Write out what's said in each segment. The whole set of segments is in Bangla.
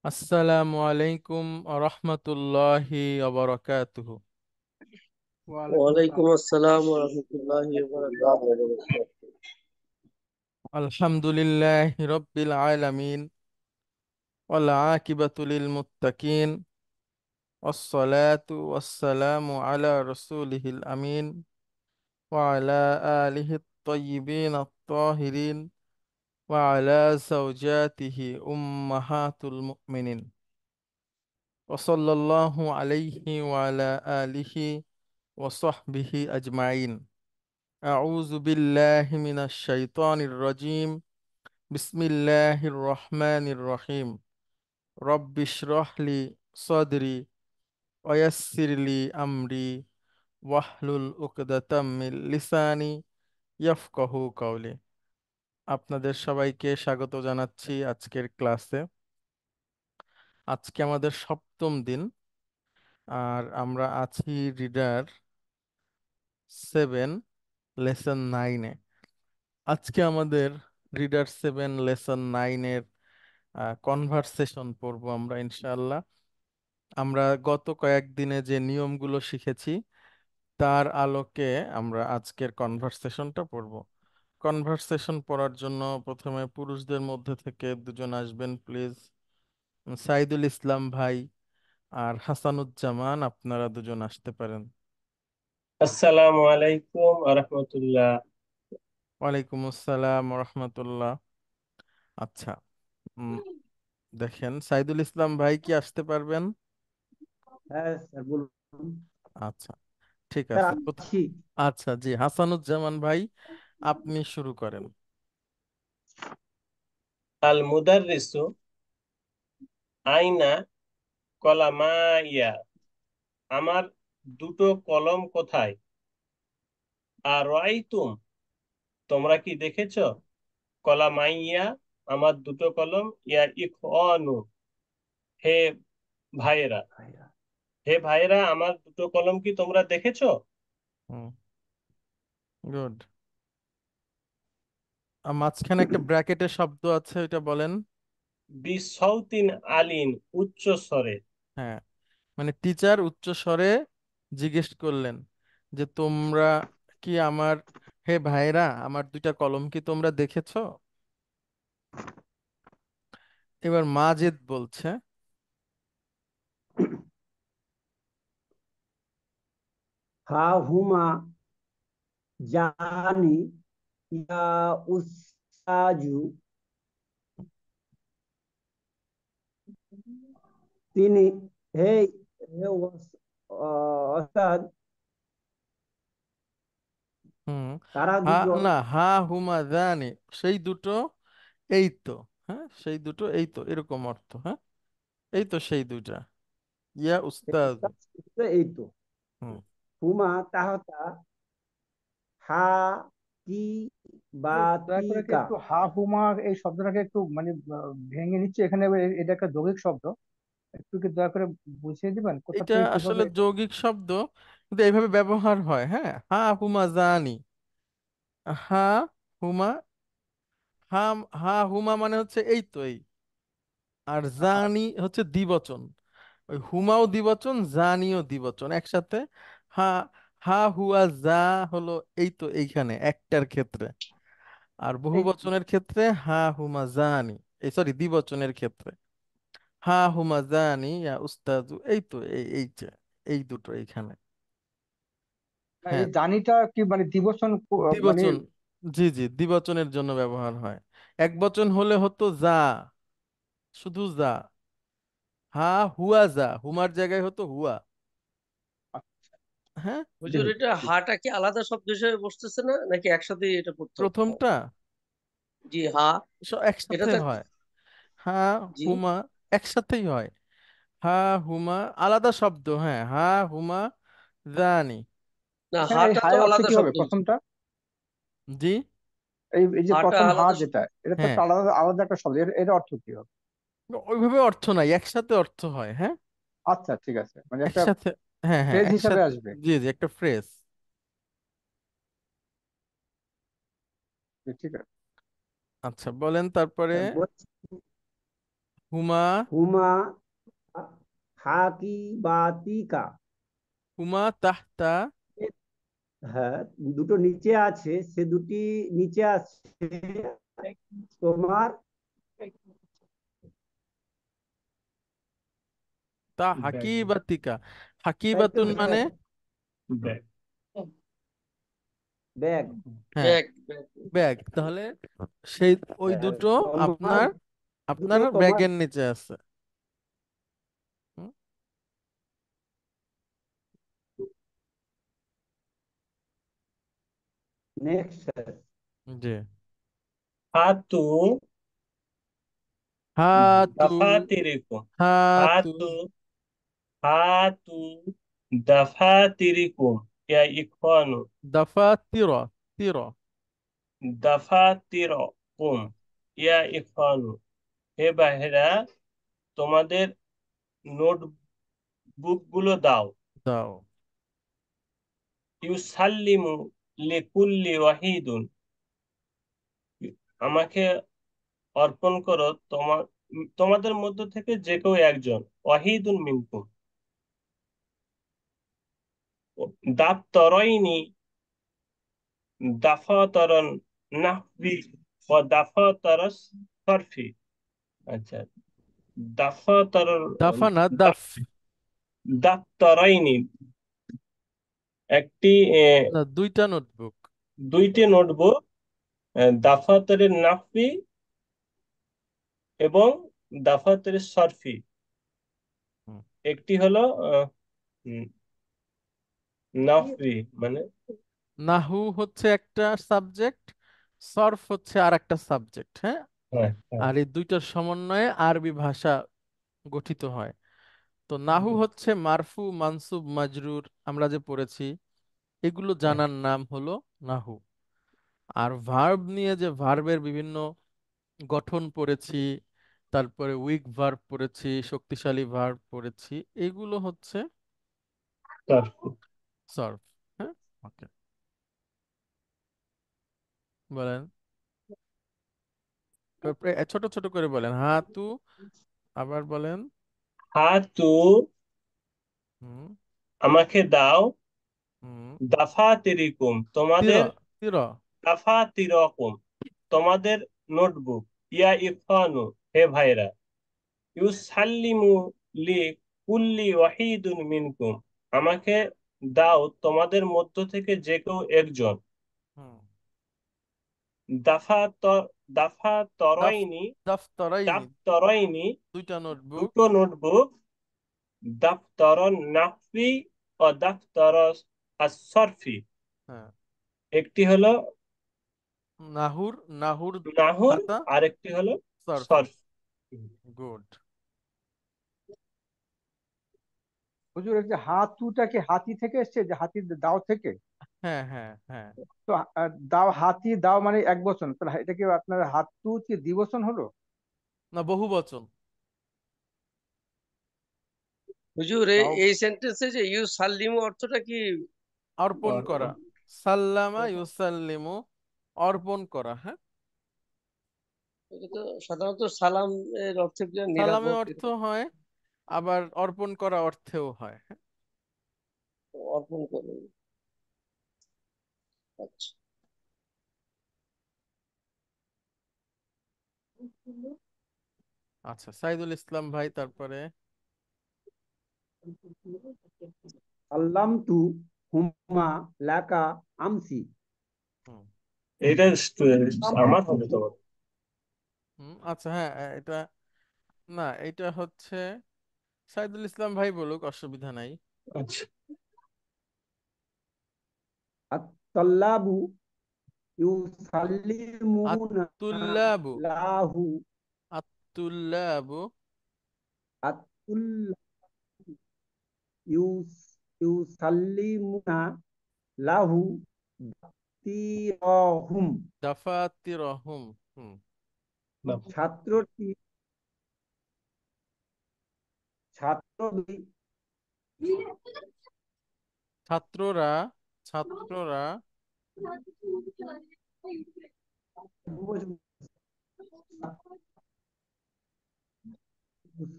আসসালামু আলাইকুম রহমতুল্লাহি ওয়া ওয়ালাইকুম ওয়ালাইকুম আসসালাম। আসসালাম ওয়া রাহমাতুল্লাহি ওয়া বারাকাতুহু। আলহামদুলিল্লাহি রাব্বিল আলামিন ওয়াল আকিবাতু লিল মুত্তাকিন ওয়াসসালাতু ওয়াসসালামু আলা রাসূলিহিল আমিন ওয়া আলা আলিহি আত-তাইয়্যিবিন আত-তাহিরিন ওয়া আলা যাওজাতিহি উম্মাহাতুল মুমিনিন ওয়া সাল্লাল্লাহু আলাইহি ওয়া আলা আলিহি ওয়া সাহবিহি আজমাইন। আউযু বিল্লাহি মিনাশ শাইতানির রাজীম। বিসমিল্লাহির রহমানির রহিম। রব্বিশরাহ লি সাদরি ওয়া ইয়াসসির লি আমরি ওয়াহলুল উকদাতাম মিন লিসানি ইয়াফকাহু কাওলি। আপনাদের সবাইকে স্বাগত জানাচ্ছি আজকের ক্লাসে। আজকে আমাদের সপ্তম দিন, আর আমরা আছি রিডার 7 লেসন 9-এ। আজকে আমাদের রিডার 7 লেসন 9-এর কনভারসেশন পড়বো আমরা ইনশাআল্লাহ। আমরা গত কয়েকদিনে যে নিয়মগুলো শিখেছি তার আলোকে আমরা আজকের কনভারসেশনটা পড়ব। কনভারসেশন পড়ার জন্য প্রথমে পুরুষদের মধ্যে থেকে দুজন আসবেন প্লিজ। সাইদুল ইসলাম ভাই আর হাসানুজ্জামান, আপনারা দুজন আসতে পারেন। আসসালামু আলাইকুম ওয়া রাহমাতুল্লাহ। ওয়ালাইকুম আসসালাম রহমতুল্লাহ। আচ্ছা, উম, দেখেন সাইদুল ইসলাম ভাই কি আসতে পারবেন? হ্যাঁ স্যার, বলুন। আচ্ছা, ঠিক স্যার আছে। আছি। আচ্ছা জি, হাসানুজ্জামান ভাই আপনি শুরু করেন। আল মুদাররিসু আইনা কলামাইয়া, আমার দুটো কলম কোথায়? আর রাইতুম, তোমরা কি দেখেছো? কলামাইয়া, আমার দুটো কলম। ইয়া ইখওয়ানু, হে ভাইয়েরা। ভাইয়া। হে ভাইয়েরা, আমার দুটো কলম কি তোমরা দেখেছো? হুম, গুড। মাঝখানে একটা ব্র্যাকেটের শব্দ আছে, এটা বলেন। বিসৌতিন আলিন, উচ্চ স্বরে। হ্যাঁ, মানে টিচার উচ্চ স্বরে জিজ্ঞেস করলেন যে তোমরা কি আমার, হে ভাইরা আমার দুইটা কলম কি তোমরা দেখেছো? এবার মাজেদ বলছে। হা হুমা জানি ইয়া উস্তাজু, তিনি, হে হে ওস্তাদ, হুম, তারা হা, দুজন। না, হা হুমা জানি, সেই দুটো, এই তো। হ্যাঁ, সেই দুটো এই তো, এরকম অর্থ। হ্যাঁ, এই তো সেই দুইটা। ইয়া উস্তাদ। এই তো। হুম, হুমা তাহতা হা কি বা দয়া করে কি তিকা। একটু হা হুমা এই শব্দটাকে একটু ভেঙে নিচ্ছে এখানে। এটা একটা যৌগিক শব্দ, একটু কি দয়া করে বুঝিয়ে দিবেন কোথা এটা থেকে আসলে কিভাবে? যৌগিক শব্দ, কিন্তু এইভাবে ব্যবহার হয়। হ্যাঁ, হা হুমা জানি, হা হুমা, হা, হা হুমা মানে হচ্ছে এই তো এই, আর জানি হচ্ছে দ্বিবচন। ওই হুমাও দ্বিবচন, জানিও দ্বিবচন একসাথে। হা, হা হুয়া যা হলো এই তো এইখানে একটার ক্ষেত্রে, আর বহু এই বচনের ক্ষেত্রে হা হুমা জানি, এই সরি দ্বিবচনের ক্ষেত্রে হা হুমা জানি ইয়া উস্তাজু, এই তো এই এই যে এই দুটো এইখানে। এই হ্যাঁ, জানিটা কি দ্বিবচন দ্বিবচন। জি জি, দ্বিবচনের জন্য ব্যবহার হয়। এক বচন হলে হতো যা, শুধু যা। হা হুয়া যা, হুমার জায়গায় হতো হুয়া। আচ্ছা, হ্যাঁ, হুজুর, বেশ, এটা ঠিক। হাটা কি আলাদা শব্দ হিসেবে বসতেছে না, নাকি একসাথে এটা পড়তে হবে? প্রথমটা জি, হা। এটা একসাথে তো হয়। হা জি, হুমা একসাথেই হয়। হা হুমা আলাদা শব্দ, হ্যাঁ, হা হুমা জানি। না, এখানে এই হাটা তো হায়ের অর্থ আলাদা কি হবে শব্দ হচ্ছে। প্রথমটা? জি, এই এই যে হাটা প্রথম হা আলাদা যেটা, এটা তো হ্যাঁ, একটা আলাদা আলাদা একটা শব্দ, এটা অর্থ কি হবে? ওইভাবে অর্থ নাই, একসাথে অর্থ হয়। হ্যাঁ, আচ্ছা, ঠিক আছে, একটা একসাথে। হ্যাঁ হ্যাঁ, ফ্রেজ হিসাবে একসাথে। আসবে। জি জি, একটা ফ্রেজ। ঠিক আছে। আচ্ছা বলেন তারপরে। বলছি, হুমা হুমা হাকিবাতিকা। হুমা তাহতা হ্যাঁ, দুটো নিচে আছে, সে দুটি নিচে আছে তোমার তা ব্যাগ হাকিবাতিকা। এই তো হাকিবাতুন মানে ব্যাগ। Bag bag. হ্যাঁ ব্যাগ ব্যাগ। ব্যাগ, তাহলে সেই ওই হ্যাঁ, দুটো তোমার আপনার দুটো আপনার তোমার। ব্যাগের নিচে আছে। হুম, নেক্সট। জি। হাতু হাতু দাফাতিরিকুম হাতু হাতু হাতু দাফাতিরিকুম ইয়া ইখওয়ানু দাফা তির তির। দাফাতিরকুম ইয়া ইখওয়ানু, হে ভাইরা তোমাদের নোটবুক গুলো দাও। দাও। ইউসাল্লিমু লিকুল্লি ওয়াহিদুন, আমাকে অর্পণ করো তোমাদের মধ্য থেকে যে কেউ একজন। ওয়াহিদুন মিনকুম দাফতরাইনি দাফাতরান নাহবি ওয়া দাফাতারাস সরফি। আচ্ছা, দাফাতার দাফা না দাফ। দাফতরাইনি একটি না, দুইটা নোটবুক। দুইটি নোটবুক, দাফাতারের নাহবি এবং দাফাতারের সরফি। হুম। একটি হলো উম, নাহবি মানে নাহু হচ্ছে একটা সাবজেক্ট, সরফ হচ্ছে আর একটা সাবজেক্ট। হ্যাঁ, হ্যাঁ হ্যাঁ আর এই দুইটার সমন্বয়ে আরবি ভাষা গঠিত হয়। তো নাহু হচ্ছে মারফু মানসুব মাজরুর, আমরা যে পড়েছি এগুলো হ্যাঁ। জানার নাম হলো নাহু। আর ভার্ব নিয়ে যে ভার্বের বিভিন্ন গঠন পড়েছি, তারপরে উইক ভার্ব পড়েছি, শক্তিশালী ভার্ব পড়েছি, এগুলো হচ্ছে সরফি। সরফ। হ্যাঁ, ওকে, বলেন। তারপরে ছোট ছোট করে বলেন, হাতু, আবার বলেন। হাতু হুম আমাকে দাও, হুম। দাফাতিরিকুম তির তোমাদের তির। দাফাতিরকুম তোমাদের নোটবুক, ইয়া ইরফানু হে ভাইরা, ইউসাল্লিমু লি কুল্লি ওয়াহিদুন মিনকুম আমাকে দাও তোমাদের মধ্য থেকে যে কেউ একজন। হুম। দাফা দাফা দাফ তরাইনি দাফতরাইনি, দাফতরাইনি দুইটা নোটবুক। দুটো নোটবুক, দাফতরন নাহবি ও দাফতর আসরফি, হ্যাঁ, একটি হলো নাহুর নাহুর নাহুর খাতা, আর একটি হলো সরফি। সরফ। গুড। হুজুর, এই যে হাতুটা কি হাতি থেকে এসছে, যে হাতির দাও থেকে? হ্যাঁ হ্যাঁ হ্যাঁ। তো দাও, হাতি দাও মানে এক বচন, তাহলে এটা কি আপনার হাতু কি দ্বিবচন হলো? না, বহু বচন। হুজুর দাও। এই সেন্টেন্সে যে ইউ সাল্লিমু অর্থটা কি? অর্পণ করা। সাল্লামা ইউসাল্লিমু, অর্পণ করা। হ্যাঁ, এটা তো সাধারণত সালাম এর অর্থ কি সালামে নিরাপদ, অর্থ এরকম হয়, আবার অর্পণ করা অর্থেও হয়। হ্যাঁ, অর্পণ করে। আচ্ছা। আচ্ছা, সাইদুল ইসলাম ভাই, তারপরে। সাল্লাম তু হুমা লাকা আমসি। হুম এটা আমার হবে তোমার। হুম। আচ্ছা, হ্যাঁ, এটা না, এটা হচ্ছে সাইদুল ইসলাম ভাই বলুক, অসুবিধা নাই। আচ্ছা, আত-তাল্লাবু ইউসাল্লিমুনা আতুল্লাবু লাহু। আতুল্লাবু আত-তুল্লাবু ইউসাল্লিমুনা লাহু তিরহুম। দাফাতিরহুম। হুম। ছাত্রটি ছাত্রটি ছাত্ররা ছাত্ররা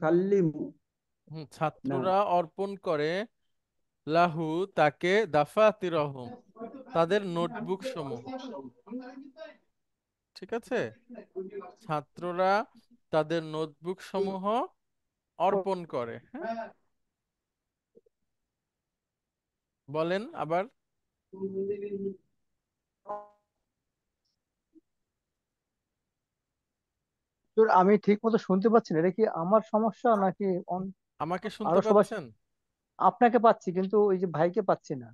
সাল্লিমু, না, ছাত্ররা অর্পণ করে লাহু তাকে দাফাতিরহম তাদের নোটবুক সমূহ। ঠিক আছে, ছাত্ররা তাদের নোটবুক সমূহ অর্পণ করে। হ্যাঁ, বলেন আবার। হুজুর, আমি ঠিক মতো শুনতে পাচ্ছি না, এটা কি আমার সমস্যা নাকি আমাকে শুনতে আরো সবাই? পাচ্ছেন? আপনাকে পাচ্ছি কিন্তু ওই যে ভাইকে পাচ্ছি না।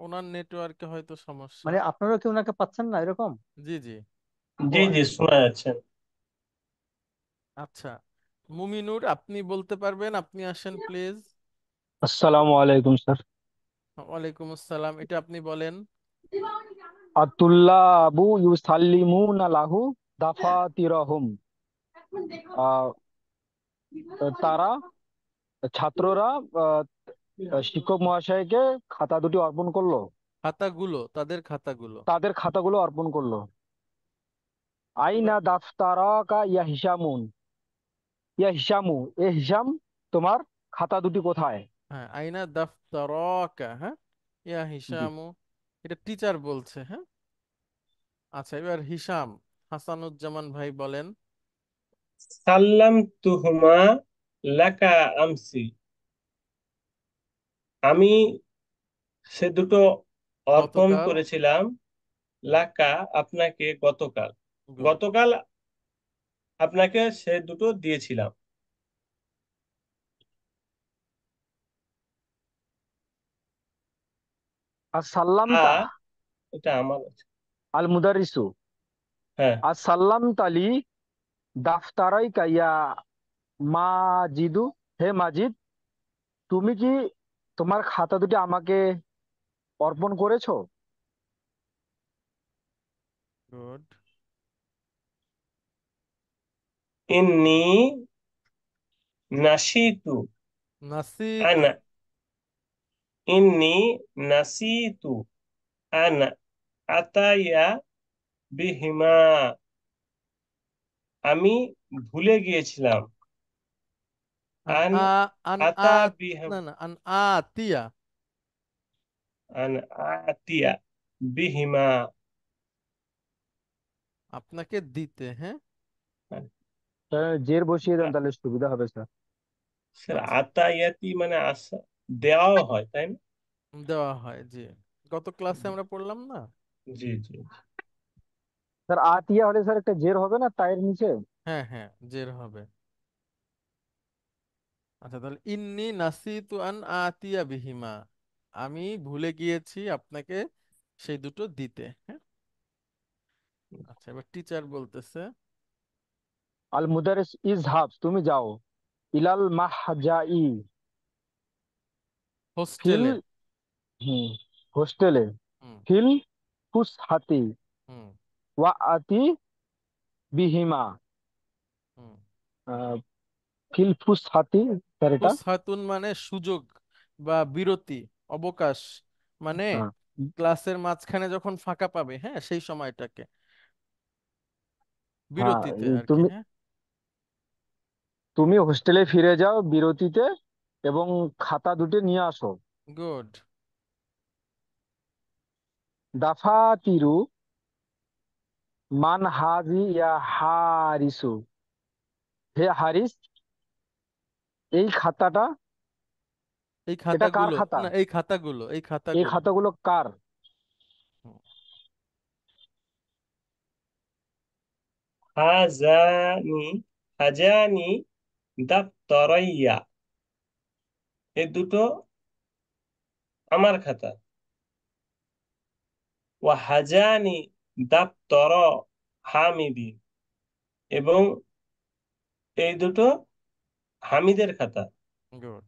ওনার নেটওয়ার্কে হয়তো সমস্যা। মানে আপনারা কি ওনাকে পাচ্ছেন না এরকম? জি জি। জি জি, শোনা যাচ্ছে। আচ্ছা, মুমিনুর আপনি বলতে পারবেন, আপনি আসেন প্লিজ। আসসালামু আলাইকুম স্যার। ওয়ালাইকুম আসসালাম, এটা আপনি বলেন। আতুল্লাবু ইউসাল্লিমুনা লাহু দাফাতিরহুম। আহ, তারা ছাত্ররা আহ, শিক্ষক মহাশয়কে খাতা দুটি অর্পণ করলো, খাতাগুলো, তাদের খাতাগুলো। তাদের খাতাগুলো অর্পণ করলো। এবার আইনা দাফতারাকা ইয়া হিসামুন, ইয়া হিসামু, এ হিসাম, তোমার খাতা দুটি কোথায়? হ্যাঁ, আইনা দাফতারাকা, হ্যাঁ, ইয়া জি। হিসামু, এটা টিচার বলছে। হ্যাঁ, আচ্ছা, এবার হিসাম হাসানুজ্জামান ভাই বলেন। সাল্লাম তুহুমা লাকা আমসি, আমি সে দুটো অর্পণ গতকাল। করেছিলাম, লাকা আপনাকে গতকাল, গুড। গতকাল আপনাকে সে দুটো দিয়েছিলাম। আর আ, সাল্লামতা এটা আমার আছে। আল মুদারিসু, হ্যাঁ, আর সাল্লাম তালি দাফতারাই কাইয়া মাজিদু, হে মাজিদ, তুমি কি তোমার খাতা দুটি আমাকে অর্পণ করেছো? গুড। ইন্নি নাসিতু, নাসিতু। আনা, ইন্নি নাসিতু আনা আতাইয়া বিহিমা, আমি ভুলে গিয়েছিলাম। আন আন আ আন আ আতা বিহিম, না না, আন আতিয়া, আন আতিয়া বিহিমা। আপনাকে দিতে। হ্যাঁ, জের বসিয়ে দেন তাহলে সুবিধা হবে স্যার। স্যার, আচ্ছা, আতায়াতি মানে আসা, দেওয়াও হয় তাই না? দেওয়া হয়, জি। গত ক্লাসে আমরা পড়লাম না। জি জি। স্যার আতিয়া হলে স্যার একটা জের হবে না তায়ের নিচে? হ্যাঁ হ্যাঁ, জের হবে। আচ্ছা, তাহলে ইন্নি নাসিতু আন আতিয়া বিহিমা, আমি ভুলে গিয়েছি আপনাকে সেই দুটো দিতে। হ্যাঁ, আচ্ছা, এবার টিচার বলতেছে। আল মুদারিস ইজহাব, তুমি যাও, ইলাল মাহজাই, ফিল, হোস্টেলে। হুম, হোস্টেলে, হুম। ফিল ফুসহাতি হুম। ওয়া আতি বিহিমা। হুম। আহ, ফিল ফুসহাতি স্যার এটা? ফুসহাতুন মানে সুযোগ বা বিরতি, অবকাশ, মানে হ্যাঁ, ক্লাসের মাঝখানে যখন ফাঁকা পাবে, হ্যাঁ, সেই সময়টাকে হ্যাঁ, বিরতিতে আর কি। তুমি হ্যাঁ, তুমি হোস্টেলে ফিরে যাও বিরতিতে এবং খাতা দুটি নিয়ে আসো। গুড। দাফাতিরু মান হাজি ইয়া হারিসু, হে হারিস, এই খাতাটা, এই এটা কার খাতাগুলো, খাতা? না, এই খাতাগুলো, এই এই খাতাগুলো। খাতাগুলো কার? হুম। হাজানি, হাজানি দাপ্তরাইয়া, এই দুটো আমার খাতা। ওয়া হাজানি দাপ্তর হামিদিন, এবং এই দুটো হামিদের খাতা। গুড।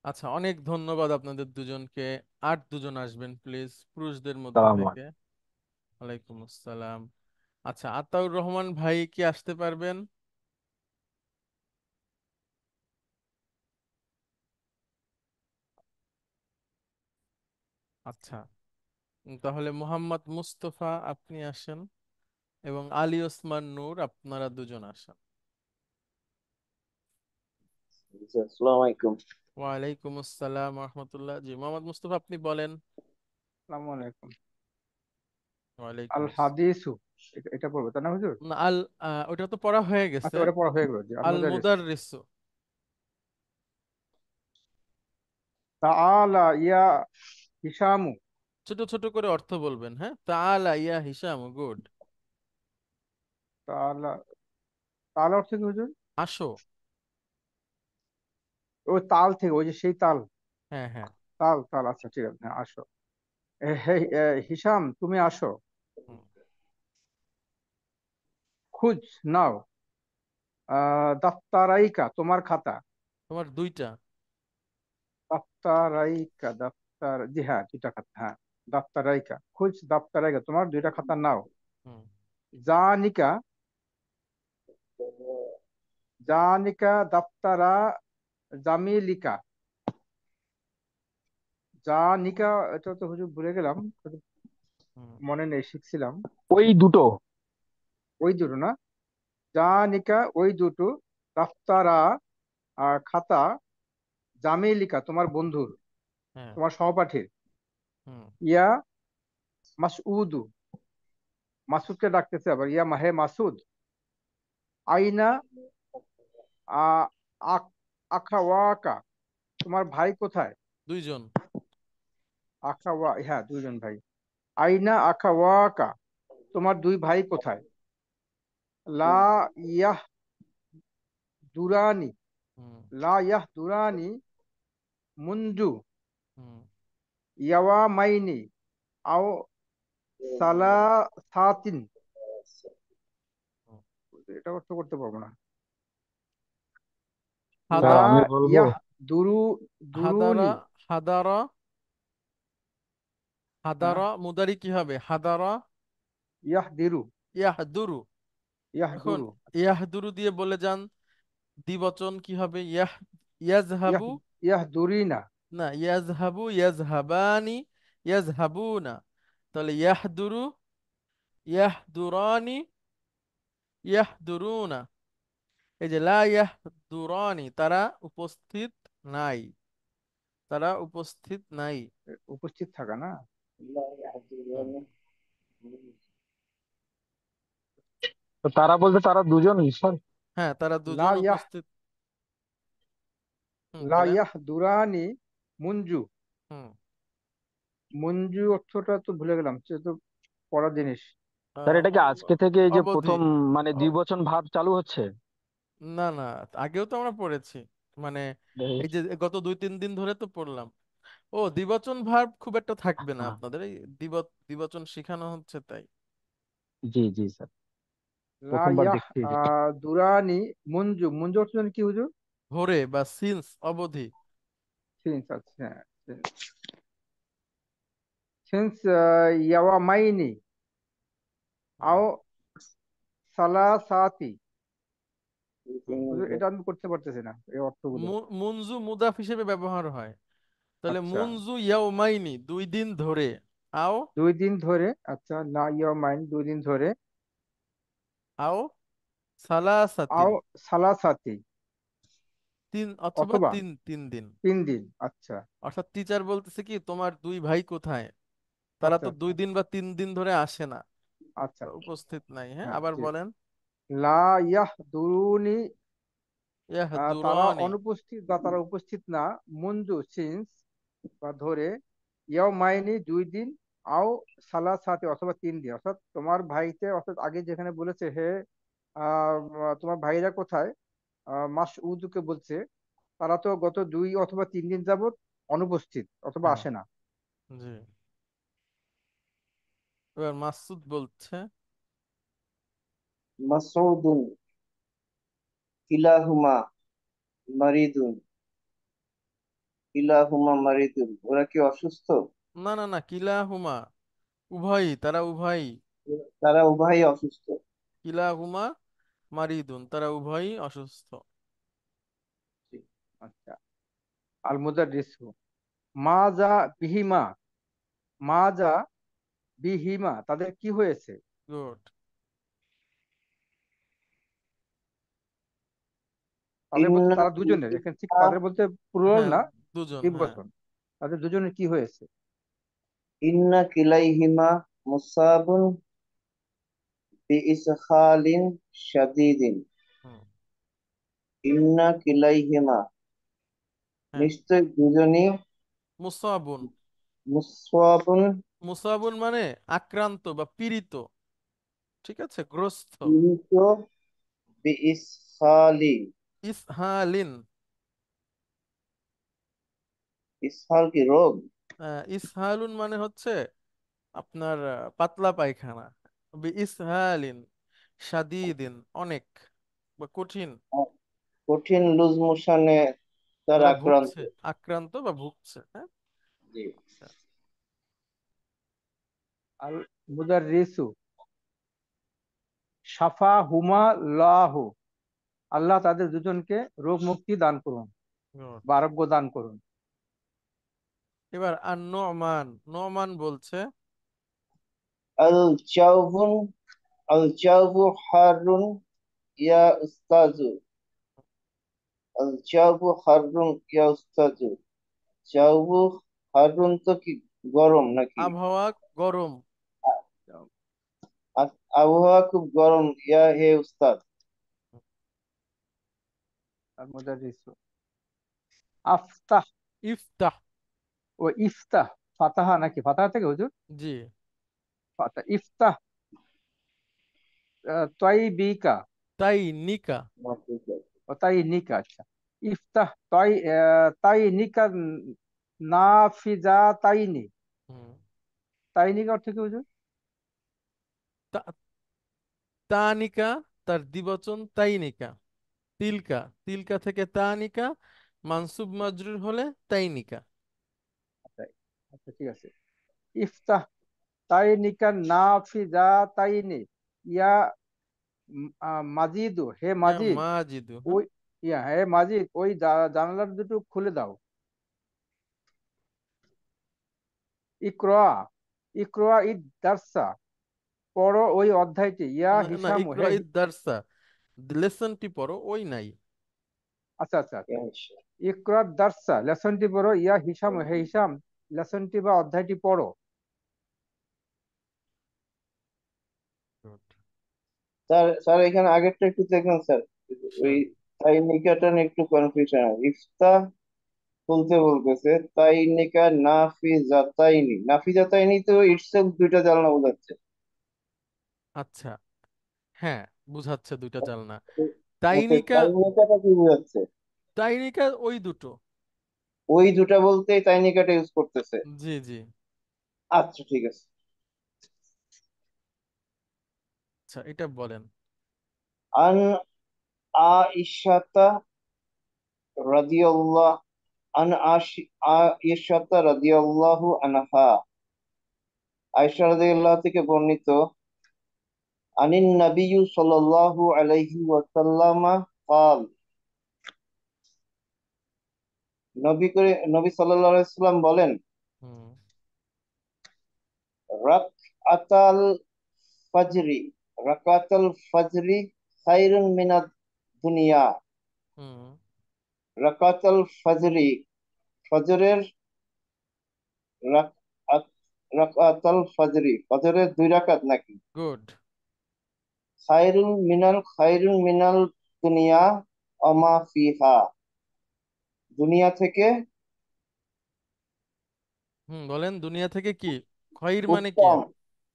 আচ্ছা, অনেক ধন্যবাদ আপনাদের দুজনকে। আর দুজন আসবেন প্লিজ, পুরুষদের মধ্যে সালাম। থেকে। ওয়ালাইকুম আসসালাম। আচ্ছা, আতাউর রহমান ভাই কি আসতে পারবেন? আচ্ছা, তাহলে মোহাম্মদ মুস্তফা আপনি আসেন। এবং আলী ওসমান নূর, আপনারা দুজন আসেন। জি, আসসালামু আলাইকুম। ওয়ালাইকুম আসসালাম রহমতুল্লাহ। জি, মোহাম্মদ মুস্তফা, আপনি বলেন। আসসালামু আলাইকুম। ওয়ালাইকুম আল আসসালাম। হাদিসু, এটা পড়বে তাই না হুজুর? না, ওটা তো পড়া হয়ে গেছে। আচ্ছা, ওটা পড়া হয়ে গেল। জি, আল আল মুদাররিস। মুদাররিসু। তাআলা ইয়া হিশামু। ছোট ছোট করে অর্থ বলবেন, হ্যাঁ। তাআলা ইয়া হিশাম, গুড। তাআলা, তাআলা অর্থ কি হুজুর? আসো। ওই তাল থেকে, ওই যে সেই তাল। হ্যাঁ হ্যাঁ। তাল তাল, আচ্ছা ঠিক আছে, হ্যাঁ আসো। হিশাম তুমি আসো। হুম। খুঁজ নাও। দাফতারাইকা তোমার খাতা। তোমার দুইটা। দাফতারাইকা, দাফতার, জি হ্যাঁ দুইটা খাতা, হ্যাঁ। দাফতারাইকা, খুঁজ দাফতারাইকা তোমার দুইটা খাতা নাও। হুম। জানিকা, জানিকা দাফতারা জামিলিকা। জানিকা, এটা তো হুজুর ভুলে গেলাম, হুম। মনে নেই, শিখছিলাম। ওই দুটো। ওই দুটো না? জানিকা ওই দুটো, দাফতারা খাতা, জামিলিকা তোমার বন্ধুর, হ্যাঁ। তোমার সহপাঠীর। হুম। ইয়া মাসউদু, মাসুদকে ডাকতেছে আবার, ইয়া মাহে মাসুদ। আইনা আ আক- আখাওয়াকা তোমার ভাই কোথায়? দুইজন। আখাওয়া, হ্যাঁ দুইজন ভাই। আইনা আখাওয়াকা তোমার দুই ভাই কোথায়? লা ইয়াহ দুরানি, হুম। লা ইয়াহ দুরানি মুনজু হুম। ইয়াওয়ামাইনি আও সালাসাতিন। হুম। এটা অর্থ করতে পারবো না। লা হাদা আমি বলবো। ইয়াহ দুরু হাদারা। দুরুনি। হাদারা। হ্যাঁ, হাদারা মুদারি কি হবে? হাদারা। ইয়াহ দিরু, ইয়াহদুরু। ইয়াহ এখন দুরু, ইয়াহদুরু দিয়ে বলে যান, দ্বিবচন কি হবে? ইয়াহ ইয়াজহাবু। ইয়াহ দুরিনা। না, ইয়াজহাবু, ইয়াজহাবানি, ইয়াজহাবুনা। তাহলে ইয়াহদুরু, ইয়াহদুরানি, ইয়াহদুরুনা। এই যে লা ইয়াহদুরানি, তারা উপস্থিত নাই। তারা উপস্থিত নাই। উপস্থিত থাকা না? হুম। তো তারা বলতে তারা দুজন স্যার। হ্যাঁ, তারা লা দুজন ইয়াহ, উপস্থিত। হুম, লা বলেন। ইয়াহ দুরানি মুনজু। হুম। মঞ্জু অর্থটা তো ভুলে গেলাম, সে তো পড়ার জিনিস। স্যার এটা কি আজকে থেকে এই যে অবধি। প্রথম মানে অ- দ্বিবচন ভাব চালু হচ্ছে? না না, আগেও তো আমরা পড়েছি। মানে এই যে গত 2-3 দিন ধরে তো পড়লাম। ও, দ্বিবচন ভার্ব খুব একটা থাকবে না হ্যাঁ, আপনাদের, এই দ্বিবচন শেখানো হচ্ছে তাই। জি জি স্যার, লা প্রথমবার ইয়াহ দেখছি এটা। দুরানি মুনজু, মুনজু অর্থ জানি কি হুজুর? ভোরে বা সিন্স, অবধি। সিন্স, আচ্ছা সিন্স ইয়াওয়ামাইনি হুম। আও সালাসাতি। হুম। হুজুর এটা আমি করতে পারতেছি না এই অর্থগুলো। মুনজু মুদাফ হিসেবে ব্যবহার হয়। তাহলে আচ্ছা, মুনজু ইয়াউমাইনি, 2 দিন ধরে। আও। দুই দিন ধরে, আচ্ছা লা ইয়াওমাইন দুই দিন ধরে। আও সালাসাতিন, আও সালাসাতি 3 অথবা অথবা 3 দিন। 3 দিন, আচ্ছা অর্থাৎ টিচার বলতেছে কি, তোমার দুই ভাই কোথায়? তারা আচ্ছা তো আচ্ছা 2 দিন বা 3 দিন ধরে আসে না, আচ্ছা। বা উপস্থিত নাই। হ্যাঁ, হ্যাঁ আবার জি। বলেন। লা ইয়াহ দুরুনি, তারা ইয়াহদুরানি। অনুপস্থিত বা তারা উপস্থিত না। মুনজু সিন্স বা ধরে, ইয়াও মাইনি দুই দিন, আও সালাসাতি অথবা 3 দিন। অর্থাৎ তোমার ভাইতে, অর্থাৎ আগে যেখানে বলেছে হে তোমার ভাইরা কোথায়, মাসউদকে বলছে, তারা তো গত 2 অথবা 3 দিন যাবত অনুপস্থিত অথবা হ্যাঁ। আসে না। জি। এবার মাসুদ বলছে। মাসউদুন কিলাহুমা মারিদুন, কিলাহুমা মারিদুন, ওরা কি অসুস্থ? না না না, কিলাহুমা, উভয়ই, তারা উভয়ই। তারা উভয়ই অসুস্থ। কিলাহুমা মারিদুন, তারা উভয়ই অসুস্থ। আচ্ছা, আল মুদাররিসু মাজা বিহিমা, মাজা বিহিমা তাদের কি হয়েছে? গুড। তাদের বলতে ইন্না তারা দুজনের, এখানে ঠিক কিলাইহিমা তাদের বলতে প্লুরাল হ্যাঁ, না, দুজন, হ্যাঁ। দ্বিবচন। তাদের দুজনের কি হয়েছে? ইন্না কিলাইহিমা মুসাবুন বিইসখালিন শাদীদিন। হুম, ইন্না কিলাইহিমা হ্যাঁ। নিশ্চয় দুজনই মুসাবুন, মুসাবুন মুসাবুন মানে আক্রান্ত বা পীড়িত, ঠিক আছে, গ্রস্ত। পীড়িত বিইসখালি। ইসহালিন, ইসহাল কি রোগ? ইসহালুন মানে হচ্ছে আপনার পাতলা পায়খানা। ইসহালিন শাদীদিন, অনেক বা কঠিন। কঠিন লুজ মোশনে তার যারা আক্রান্ত। ভুগছে, আক্রান্ত বা ভুগছে, হ্যাঁ। জি। আল মুদাররিসু শাফা হুমা লাহু, আল্লাহ তাদের দুজনকে রোগ মুক্তি দান করুন Good. বা আরোগ্য দান করুন। এবার আর নোমান, নোমান বলছে আল জাউবুন আল জাউবু হারুন ইয়া উস্তাজু। আল জাউবু হারুন ইয়া উস্তাজু। জাউবু হারুন তো কি গরম নাকি? আবহাওয়া গরম। আবহাওয়া খুব গরম ইয়া হে উস্তাদ। আল মুদাররিসু আফতাহ ইফতাহ, ও ইফতাহ, ফাতাহা নাকি ফাতাহা থেকে হুজুর? জি। ফাতাহ ইফতাহ তয়বিকা তাই নিকা, ও তাই নিকা, আচ্ছা। ইফতাহ তাই তাই নিকা নাফিজা তাইনি, হুম। তাই নিকা অর্থ কি হুজুর? তা- তানিকা, তার দ্বিবচন তাইনিকা। তিলকা, তিলকা থেকে তানিকা, মানসুব মাজরুর হলে তাইনিকা। আচ্ছা, আচ্ছা ঠিক আছে। ইফতাহ তাই নিকা নাফিজা তাইনি ইয়া মাজিদু, হে ইয়া মাজিদ, মাজিদু, হ্যাঁ। ওই ইয়া হে মাজিদ ওই জানালার দুটো খুলে দাও। ইকরা ইকরা ইদ দারসা, পড়ো ওই অধ্যায়টি, ইয়া না না, হিসামু ইকরা হে ইদ দারসা, লেসনটি পড়ো, ওই নাই। আচ্ছা আচ্ছা আচ্ছা। ইকরা দারসা লেসনটি পড়ো, ইয়া হিসামু হে হিসাম লেসনটি বা অধ্যায়টি পড়ো। Good. স্যার স্যার এখানে আগেরটা একটু দেখুন স্যার। ওই Sure. তাই নিকাটা নিয়ে একটু কনফিউশন। ইফতা বলতে বলতেছে তাই নিকা নাফিজাতাইনি। নাফিজাতাইনি তো ইটসেলফ দুইটা জানলা বোঝাচ্ছে। আচ্ছা, হ্যাঁ, বুঝাচ্ছে দুইটা জানলা। ওকে, তাইনিকা, তাই নিকাটা কি বোঝাচ্ছে? তাইনিকা ওই দুটো। ওই দুটা বলতেই তাই নিকাটা ইউজ করতেছে। জি জি। আচ্ছা ঠিক আছে। আচ্ছা, এটা বলেন। আন আইশাতা রাদিয়াল্লাহ আইশাতা রাদিয়াল্লাহু আনহা, আয়েশা রাদিয়াল্লাহু থেকে বর্ণিত, আনিন নাবিয়্যু সাল্লাল্লাহু আলাইহি ওয়াসাল্লাম قال, নবী সাল্লাল্লাহু আলাইহি ওয়াসাল্লাম বলেন, হুম রাকআতাল ফাজরি রাকাতাল ফাজরি খায়রুন মিনাদ দুনিয়া। হুম। রাকাতাল ফাজরি, ফজরের রাকআত, রাকাতাল ফাজরি ফজরের দুই রাকাত নাকি? গুড। খায়রুন মিনাল দুনিয়া ওয়া ফিহা, দুনিয়া থেকে বলেন, দুনিয়া থেকে কি? খয়র মানে কি? উত্তম,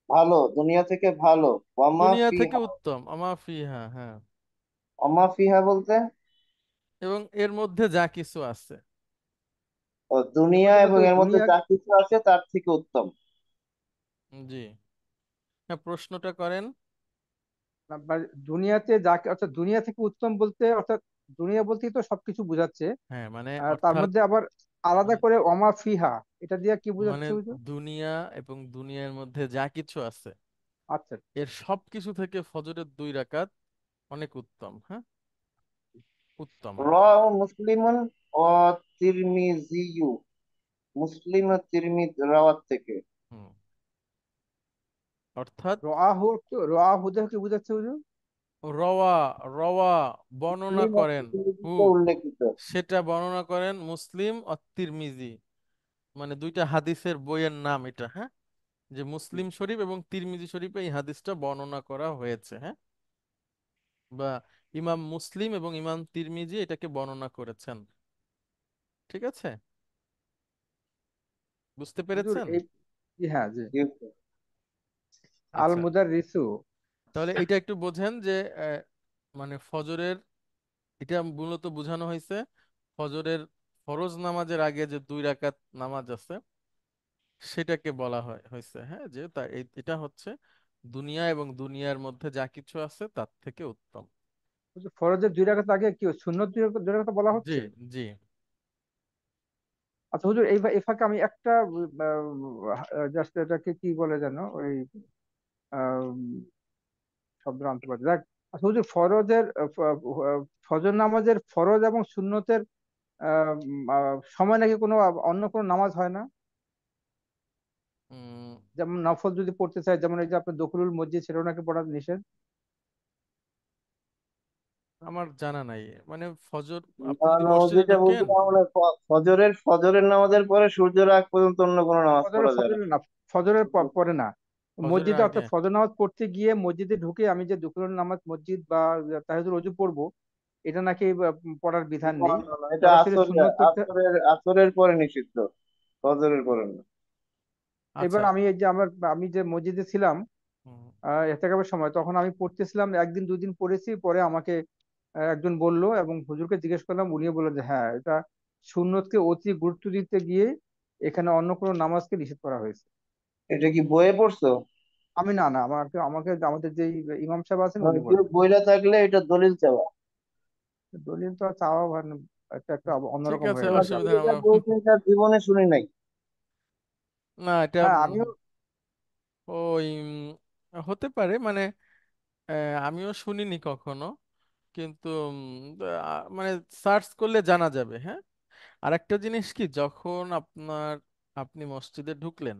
ভালো, দুনিয়া থেকে ভালো। ওয়া দুনিয়া থেকে ফিহা, উত্তম, আমা ফিহা, হ্যাঁ। ওয়া ফিহা বলতে এবং এর মধ্যে যা কিছু আছে। এর দুনিয়া মধ্যে এবং বলতে ওই এর মধ্যে দুনিয়া যা কিছু আছে তার থেকে উত্তম। জি, হ্যাঁ, প্রশ্নটা করেন। বা দুনিয়াতে যাকে, অর্থাৎ দুনিয়া থেকে উত্তম বলতে অর্থাৎ দুনিয়া বলতেই তো সবকিছু বোঝাচ্ছে। হ্যাঁ মানে তার অর্থাৎ মধ্যে আবার আলাদা করে অমা ফিহা, এটা দিয়ে কি মানে বোঝাচ্ছে হুজুর? দুনিয়া এবং দুনিয়ার মধ্যে যা কিছু আছে, আচ্ছা, এর সব কিছু থেকে ফজরের দুই রাকাত অনেক উত্তম, হ্যাঁ, উত্তম আর কি। রাওয়াহু মুসলিমুন ও তিরমিজিয়ু, মুসলিম ও তিরমিজি রাওয়াত থেকে। হুম, অর্থাৎ রাহু, রাহু দিয়ে কি বোঝাচ্ছে হুজুর? রওয়া, রওয়া বর্ণনা মুসলিম আর করেন। হু, তিরমিজিতে উল্লেখিত। সেটা বর্ণনা করেন মুসলিম ও তিরমিজি, মানে দুইটা হাদিসের বইয়ের নাম এটা, হ্যাঁ, যে মুসলিম শরীফ এবং তিরমিজি শরীফে এই হাদিসটা বর্ণনা করা হয়েছে, হ্যাঁ, বা ইমাম মুসলিম এবং ইমাম তিরমিজি এটাকে বর্ণনা করেছেন। ঠিক আছে, বুঝতে হুজুর পেরেছেন? এই, জি হ্যাঁ, জি। জি হুজুর। আল আচ্ছা, মুদাররিসু। তাহলে এটা একটু বোঝেন যে মানে ফজরের, এটা মূলত বোঝানো হয়েছে ফজরের ফরজ নামাজের আগে যে 2 রাকাত নামাজ আছে সেটাকে বলা হয়েছে, হ্যাঁ, যে এটা হচ্ছে দুনিয়া এবং দুনিয়ার মধ্যে যা কিছু আছে তার থেকে উত্তম। হুজুর, ফরজের 2 রাকাত আগে কি সুন্নত 2 রাকাত বলা জি, হচ্ছে? জি। আচ্ছা হুজুর, এই ফাঁকে আমি একটা জাস্ট এটাকে কি বলে যেন, ওই আম, শব্দ আনতে পারছি, দেখ। আচ্ছা হুজুর, ফজর নামাজের ফরজ এবং সুন্নতের সময় নাকি কোনো অন্য কোনো নামাজ হয় না? উম, যেমন নফল যদি পড়তে চাই, যেমন এই যে আপনার দখলুল মসজিদ, সেটাও নাকি পড়া নিষেধ। আমার জানা নাই, মানে ফজর আপনি না যদি না, ও মসজিদে যেটা বলছি ঢুকেন। না, মানে ফজরের নামাজের পরে সূর্যের আগ পর্যন্ত অন্য কোনো নামাজ ফজরের পড়া যায় না। ফজরের না, পরে না। ফজরের মসজিদে আগে। অর্থাৎ ফজর নামাজ পড়তে গিয়ে মসজিদে ঢুকে আমি যে দুপুরের নামাজ মসজিদ বা তাহিয়াতুল ওযু পড়বো, এটা নাকি পড়ার বিধান না নেই। না না, এটা সরাসরি সুন্নত পড়তে। আসরের পরে নিষিদ্ধ, ফজরের পরে না। এবার আচ্ছা। আমি যে মসজিদে ছিলাম হুম, এতেকাবের সময়, তখন আমি পড়তেছিলাম, একদিন দুই দিন পড়েছি, পরে আমাকে একজন বলল এবং হুজুরকে জিজ্ঞেস করলাম, উনিও বললেন যে হ্যাঁ, এটা সুন্নতকে অতি গুরুত্ব দিতে গিয়ে এখানে অন্য কোনো নামাজকে নিষেধ করা হয়েছে। এটা কি বইয়ে পড়ছো? আমি না না, আমাকে আমাকে আমাদের যে ইমাম সাহেব আছেন উনি কেউ বলেছেন। বইলা থাকলে এটা দলিল চাওয়া। দলিল তো আর চাওয়া মানে একটা একটা ঠিক অন্যরকম আছে, হয়ে গেল। আচ্ছা, অসুবিধা যেটা আমার। বলছেন তার জীবনে শুনি নাই। না, এটা হ্যাঁ আমিও। ওই হতে পারে, মানে আমিও শুনিনি কখনো, কিন্তু মানে সার্চ করলে জানা যাবে, হ্যাঁ। আর একটা জিনিস কি, যখন আপনি মসজিদে ঢুকলেন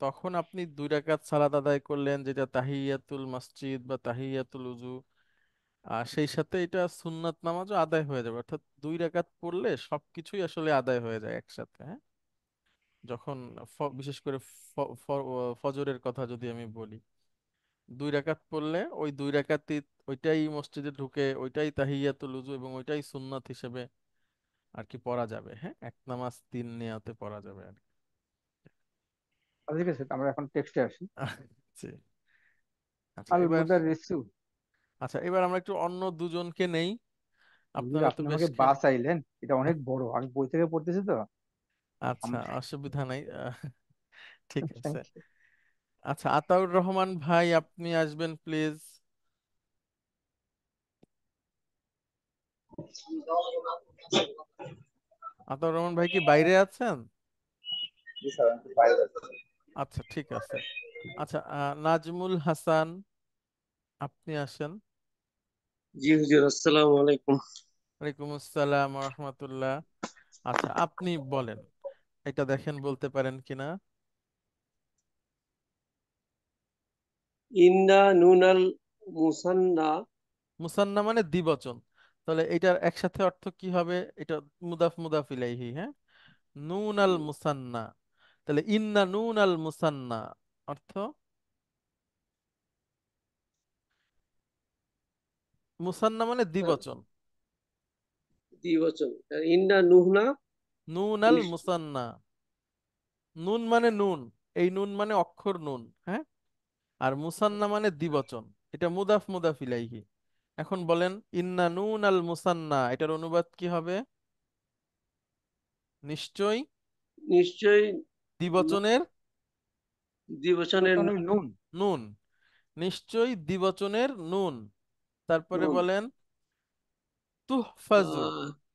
তখন আপনি 2 রাকাত সালাত আদায় করলেন, যেটা তাহিয়াতুল মসজিদ বা তাহিয়াতুল উজু, আর সেই সাথে এটা সুন্নাত নামাজও আদায় হয়ে যাবে, অর্থাৎ 2 রাকাত পড়লে সবকিছুই আসলে আদায় হয়ে যায় একসাথে, হ্যাঁ। যখন বিশেষ করে ফজরের কথা যদি আমি বলি, 2 রাকাত পড়লে ওই 2 রাকাতই, ওইটাই মসজিদে ঢুকে ওইটাই তাহিয়াতুল উজু এবং ওইটাই সুন্নাত হিসেবে আর কি পড়া যাবে, হ্যাঁ, এক নামাজ 3 নিয়াতে পড়া যাবে আর কি। ঠিক আছে, আমরা এখন টেক্সটে আসি। জি। আচ্ছা আল এবার, মুদাররিসু। এবার আমরা একটু অন্য দুজনকে নেই, হুজুর, আপনারা তো আপনি বেশ আমাকে বাঁচাইলেন, এটা অনেক বড়, আমি বই থেকে পড়তেছি তো। আচ্ছা, আমরা অসুবিধা নাই, ঠিক আছে। Thank you. আচ্ছা, আতাউর রহমান ভাই আপনি আসবেন প্লিজ। আতাউর রহমান ভাই কি বাইরে আছেন? জি স্যার, আমি বাইরে আছি। আচ্ছা, ঠিক আছে। আচ্ছা, নাজমুল হাসান আপনি আসেন। জি হুজুর, আসসালামু আলাইকুম। ওয়ালাইকুম আসসালাম রহমতুল্লাহ। আচ্ছা, আপনি বলেন, এটা দেখেন বলতে পারেন কিনা। ইন্না নুনাল মুসান্না। মুসান্না মানে দ্বিবচন, তাহলে এটার একসাথে অর্থ কি হবে? এটা মুদাফ মুদাফ ইলাইহি, হ্যাঁ, নুন আল মুসান্না। তাহলে ইন্না নুন আল মুসান্না অর্থ, মুসান্না মানে দ্বিবচন, দ্বিবচন। ইন্না নুহনা নুন আল নিশ্চয়। মুসান্না। নুন মানে নুন, এই নুন মানে অক্ষর নুন, হ্যাঁ, আর মুসান্না মানে দ্বিবচন, এটা মুদাফ মুদাফ ইলাইহি। এখন বলেন ইন্না নুন আল মুসান্না, এটার অনুবাদ কি হবে? নিশ্চয় নিশ্চয়ই দ্বিবচনের দ্বিবচনের নির্বাচনের নুন। নুন, নিশ্চয় দ্বিবচনের নুন। তারপরে নুন। বলেন তুহফাজু।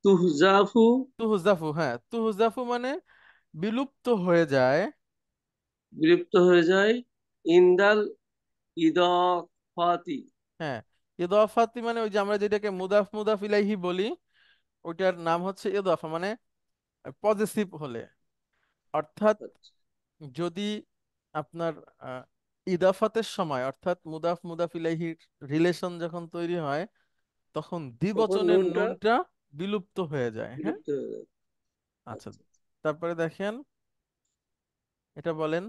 তুহজাফু। তুহজাফু, হ্যাঁ, তুহজাফু মানে বিলুপ্ত হয়ে যায়। বিলুপ্ত হয়ে যায়। ইন্দাল ইদাফাতি। হ্যাঁ, ইদাফাতি মানে ওই যে আমরা যেটাকে মুদাফ মুদাফ ইলাইহি বলি, ওইটার নাম হচ্ছে ইদাফা, মানে পজেসিভ হলে, অর্থাৎ যদি আপনার ইদাফাতের সময় অর্থাৎ মুদাফ মুদাফ ইলাইহির রিলেশন যখন তৈরি হয় তখন তখন দ্বিবচনের নুনটা নুনটা বিলুপ্ত হয়ে যায়। হ্যাঁ, বিলুপ্ত হয়ে যায়। আচ্ছা। আচ্ছা। তারপরে দেখেন, এটা বলেন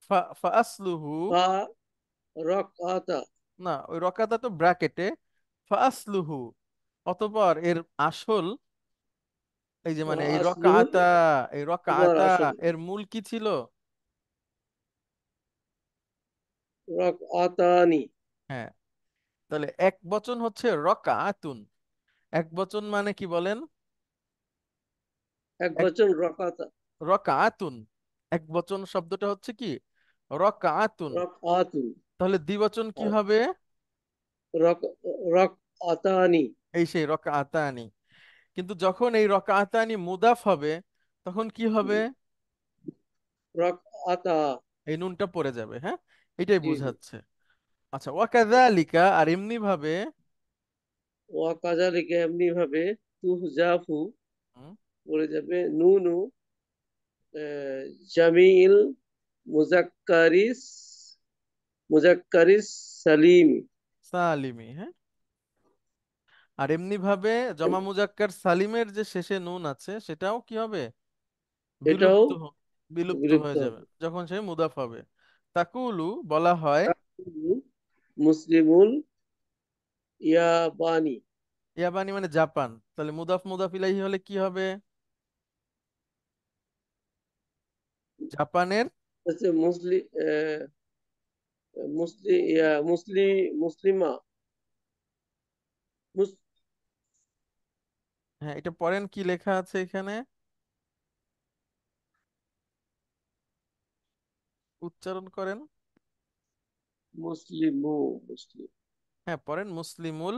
ফা ফাসলুহু। ফা রাকাতা। না, ওই রকাতা তো ব্র্যাকেটে, ফাসলুহু অতঃপর এর আসল, এই যে মানে এই আসলুহু রকাতা, এই তোমার রকাতা আসল। এর মূল কি ছিল? রাকাতানি। হ্যাঁ, তাহলে এক বচন হচ্ছে রকাতুন। এক বচন মানে কি বলেন? এক এক বচন রাকাতা। রকাতুন, এক বচন শব্দটা হচ্ছে কি রকাতুন। রাকাতুন। তাহলে দ্বিবচন কি আর হবে? রাক রাকাতানি। এই সেই রকাতানি। কিন্তু যখন এই রকাতানি মুদাফ হবে তখন কি হবে? রাকাতা। এই নুনটা পড়ে যাবে। হ্যাঁ, এটাই জি জি। বুঝাচ্ছে। আচ্ছা, ওয়াকাযালিকা, আর এমনি ভাবে। ওয়া কাযালিকা এমনি ভাবে তুহজাফু হুম, পড়ে যাবে নুনু জামিল মুজাক্কারিস মুজাক্কারিস সালিম। সালিমি। হ্যাঁ, আর এমনি ভাবে জমা মুজাক্কার সালিমের যে শেষে নুন আছে সেটাও কি হবে? এটাও বিলুপ্ত বিলুপ্ত বিলুপ্ত হয়ে যাবে হবে। যখন সে মুদাফ হবে। তাকুলু বলা হয়। মুসলিমুল ইয়াবানি। ইয়াবানি মানে জাপান, তাহলে মুদাফ মুদাফ ইলাইহি হলে কি হবে? জাপানের। হচ্ছে মুসলিমা মুস- হ্যাঁ, এটা পড়েন, কি লেখা আছে এখানে, উচ্চারণ করেন। মুসলিমু মুসলিম হ্যাঁ, পড়েন মুসলিমুল।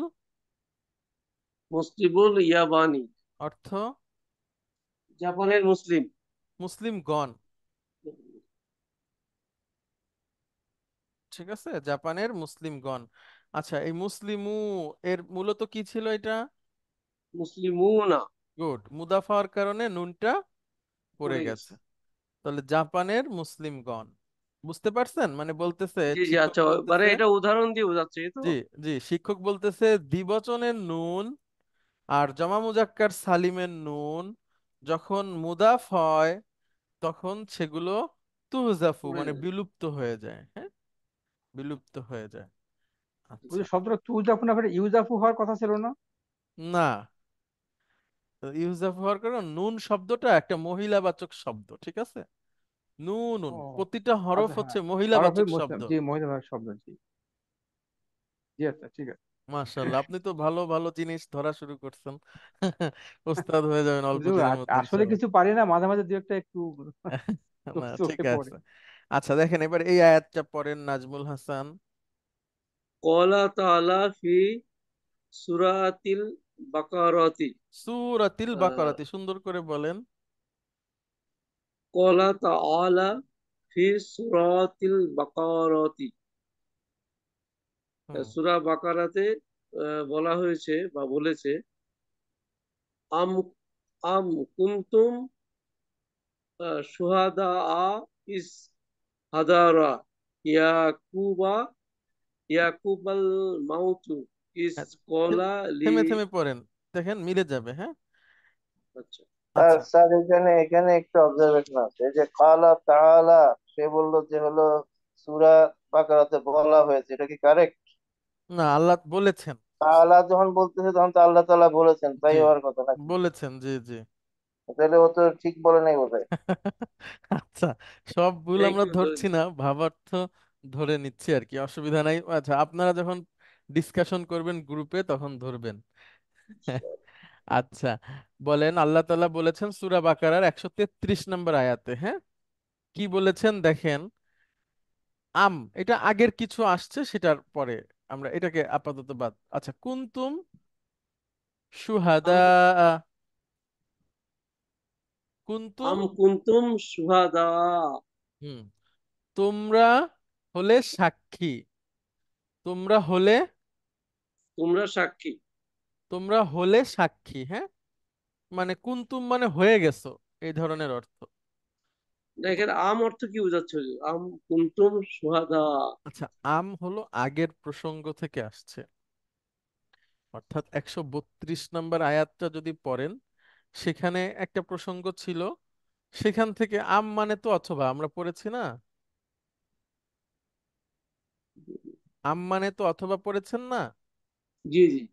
মুসলিমুল ইয়াবানি। অর্থ জাপানের মুসলিম। মুসলিমগণ। ঠিক আছে, জাপানের মুসলিমগণ। আচ্ছা, এই মুসলিমু এর মূলত কি ছিল এটা? মুসলিমুনা গুড, মুদাফ হওয়ার কারণে নুনটা পড়ে পড়ে গেছে। গেছে। তাহলে জাপানের মুসলিমগণ। বুঝতে পারছেন? মানে বলতেছে, জি জি, শিক্ষক আচ্ছা, মানে বলতেছে, এটা উদাহরণ দিয়ে বোঝাচ্ছে, এই তো। জি জি, শিক্ষক বলতেছে দ্বিবচনের নুন আর জমা মুজাক্কার সালিমের নুন যখন মুদাফ হয় তখন সেগুলো তুহজাফু পড়ে মানে যায়। বিলুপ্ত হয়ে যায়। হ্যাঁ, বিলুপ্ত হয়ে যায়। ওই আচ্ছা। যে শব্দটা তুজাফু না ফের ইউজাফু হওয়ার কথা ছিল না? না, ইউজাফু হওয়ার কারণ নুন শব্দটা একটা মহিলাবাচক শব্দ, ঠিক আছে? নুন, ও প্রতিটা হরফ আচ্ছা, হচ্ছে হ্যাঁ। হরফে মহিলাবাচক মুসলিম, শব্দ। জি, মহিলা শব্দ, জি। জি, আচ্ছা, ঠিক আছে। মাশাআল্লাহ, আপনি তো ভালো ভালো জিনিস ধরা শুরু করছেন। ওস্তাদ হয়ে যাবেন অল্প হুজুর, দিনের মধ্যে আসলে ইনশাআল্লাহ। কিছু পারি না, মাঝে মাঝে দু একটা একটু না, ঠিক চোখে পড়ে। আছে। আচ্ছা, দেখেন এবার এই আয়াতটা পড়েন নাজমুল হাসান। ক্বালা তাআলা ফি সূরাতিল বাকারাতি। সূরাতিল আহ, বাকারাতি, সুন্দর করে বলেন। ক্বালা তাআলা ফি সূরাতিল বাকারাতি। হুম। সূরা বাকারাতে বলা হয়েছে বা বলেছে, আম আম কুনতুম শুহাদা ইস হাদারা ইয়াকুবা ইয়াকুবাল মাউতু ইস হ্যাঁ, কলা লি। থেমে থেমে পড়েন, দেখেন মিলে যাবে। হ্যাঁ, আচ্ছা। স্যার আচ্ছা। স্যার এখানে এখানে একটু অবজারভেশন আছে, এই যে কালা তাআলা, সে বললো যে হলো সূরা বাকারাতে বলা হয়েছে, এটা কি কারেক্ট? না, আল্লাহ বলেছেন। তাআলা যখন বলতেছে তখন তো আল্লাহ তাআলা বলেছেন, তাই জি, হওয়ার কথা নাকি? বলেছেন, জি জি। তাহলে ও তো ঠিক বলে নাই বোধহয়। আচ্ছা, সব ভুল আমরা একটু ধরে ধরছি না, ভাবার্থ ধরে নিচ্ছি আর কি, অসুবিধা নাই। আচ্ছা, আপনারা যখন ডিসকাশন করবেন গ্রুপে তখন ধরবেন। আচ্ছা, বলেন, আল্লাহ তাআলা বলেছেন সূরা বাকারার 133 নম্বর আয়াতে। হ্যাঁ, কি বলেছেন দেখেন। এটা আগের কিছু আসছে সেটার পরে, আমরা এটাকে আপাতত বাদ। আচ্ছা, কুনতুম শুহাদা, আম কুনতুম। আম কুনতুম শুহাদা। হুম, তোমরা হলে সাক্ষী, তোমরা হলে, তোমরা সাক্ষী। তোমরা হলে সাক্ষী। হ্যাঁ, মানে কুনতুম মানে হয়ে গেছো, এই ধরনের অর্থ। না, এখানে আম অর্থ কি বোঝাচ্ছে হুজুর? আম কুনতুম শুহাদা। আচ্ছা, আম হলো আগের প্রসঙ্গ থেকে আসছে, অর্থাৎ 132 নম্বর আয়াতটা যদি পড়েন, সেখানে একটা প্রসঙ্গ ছিল, সেখান থেকে আম মানে তো অথবা আমরা পড়েছি না, আম মানে তো অথবা পড়েছেন না, জি জি,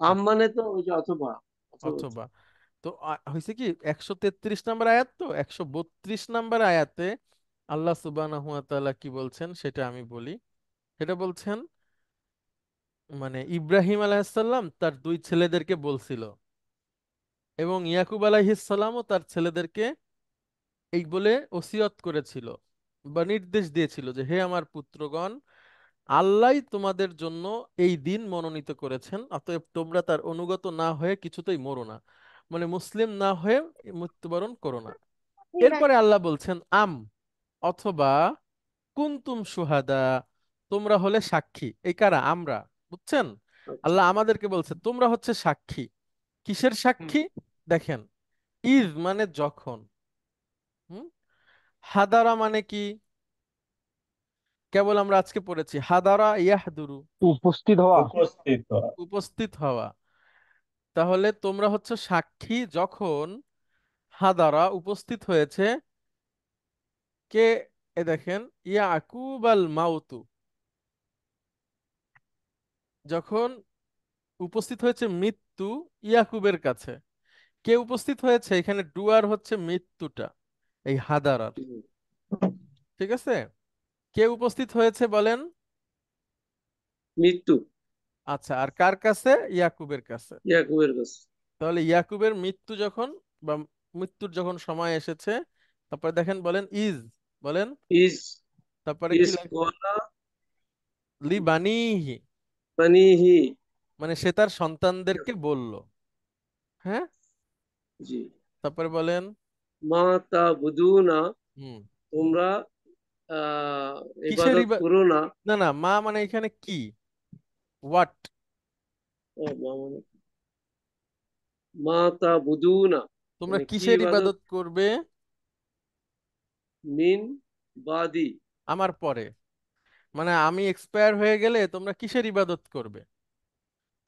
আম আচ্ছা, মানে তো ওই যে অথবা, অথবা। অথবা। তো হয়েছে কি 133 নম্বর আয়াত, তো 132 নম্বর আয়াতে আল্লাহ সুবহানাহু ওয়া তাআলা কি বলছেন সেটা আমি বলি। সেটা বলছেন, মানে ইব্রাহিম আলাইহিসসালাম তার দুই ছেলেদেরকে বলছিল, এবং ইয়াকুব আলাইহিসসালামও তার ছেলেদেরকে এই বলে ওসিয়ত করেছিল বা নির্দেশ দিয়েছিল যে, হে আমার পুত্রগণ, আল্লাহ তোমাদের জন্য এই দিন মনোনীত করেছেন, অতএব তোমরা তার অনুগত না হয়ে কিছুতেই মরো না, মানে মুসলিম না হয়ে মৃত্যুবরণ করো না। এরপরে আল্লাহ বলছেন আম, অথবা কুনতুম শুহাদা, তোমরা হলে সাক্ষী। এই কারা? আমরা, বুঝছেন? আচ্ছা। আল্লাহ আমাদেরকে বলছে তোমরা হচ্ছে সাক্ষী। কিসের হুম। সাক্ষী? দেখেন, ইজ মানে যখন, হুম, হাদারা মানে কি? কেবল আমরা আজকে পড়েছি হাদারা ইয়াহদুরু, উপস্থিত হওয়া। উপস্থিত হওয়া। উপস্থিত হওয়া। তাহলে তোমরা হচ্ছে সাক্ষী যখন হাদারা উপস্থিত হয়েছে কে, এ দেখেন, ইয়াকুব আল মাউতু, যখন উপস্থিত হয়েছে মৃত্যু ইয়াকুবের কাছে। কে উপস্থিত হয়েছে? এখানে ডুয়ার হচ্ছে মৃত্যুটা, এই হাদারার, হুম। ঠিক আছে? কে উপস্থিত হয়েছে বলেন? মৃত্যু আচ্ছা, আর কার কাছে? ইয়াকুবের কাছে। ইয়াকুবের কাছে। তাহলে ইয়াকুবের মৃত্যু যখন, বা মৃত্যুর যখন সময় এসেছে, তারপরে দেখেন বলেন ইজ, বলেন, ইস তারপরে কি ইস লাগবে? কলা লি বানিহি, বানিহি। মানে সে তার সন্তানদেরকে বলল, হ্যাঁ, জি। তারপরে বলেন, মা তা বুদুনা, হুম, তোমরা আহ কিসের ইবাদত করো না। না না, মা মানে এখানে কি, হোয়াট, ও মা মানে মা তা বুদুনা, তোমরা মানে কি কিসের ইবাদত? ইবাদত করবে মিন বাদি। আমার পরে, মানে আমি এক্সপায়ার হয়ে গেলে তোমরা কিসের ইবাদত করবে,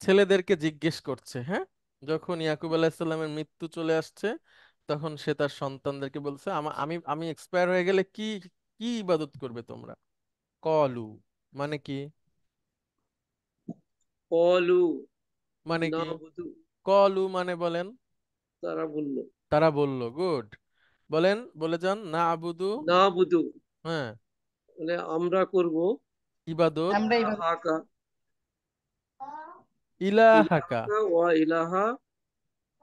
ছেলেদেরকে জিজ্ঞেস করছে, হ্যাঁ। যখন ইয়াকুব আলাইহিসসালামের মৃত্যু চলে আসছে, তখন সে তার সন্তানদেরকে বলছে, আমি আমি এক্সপায়ার হয়ে গেলে কি কি ইবাদত করবে তোমরা? কলু মানে কি? কলু মানে না কি? বুদু, কলু মানে বলেন, তারা বলল। তারা বলল, গুড, বলেন, বলে যান, না আবুদু, না বুদু হ্যাঁ, মানে আমরা করব ইবাদত ইলাহাকা, ইলাহাকা, ইলাহাকা ওয়া ইলাহা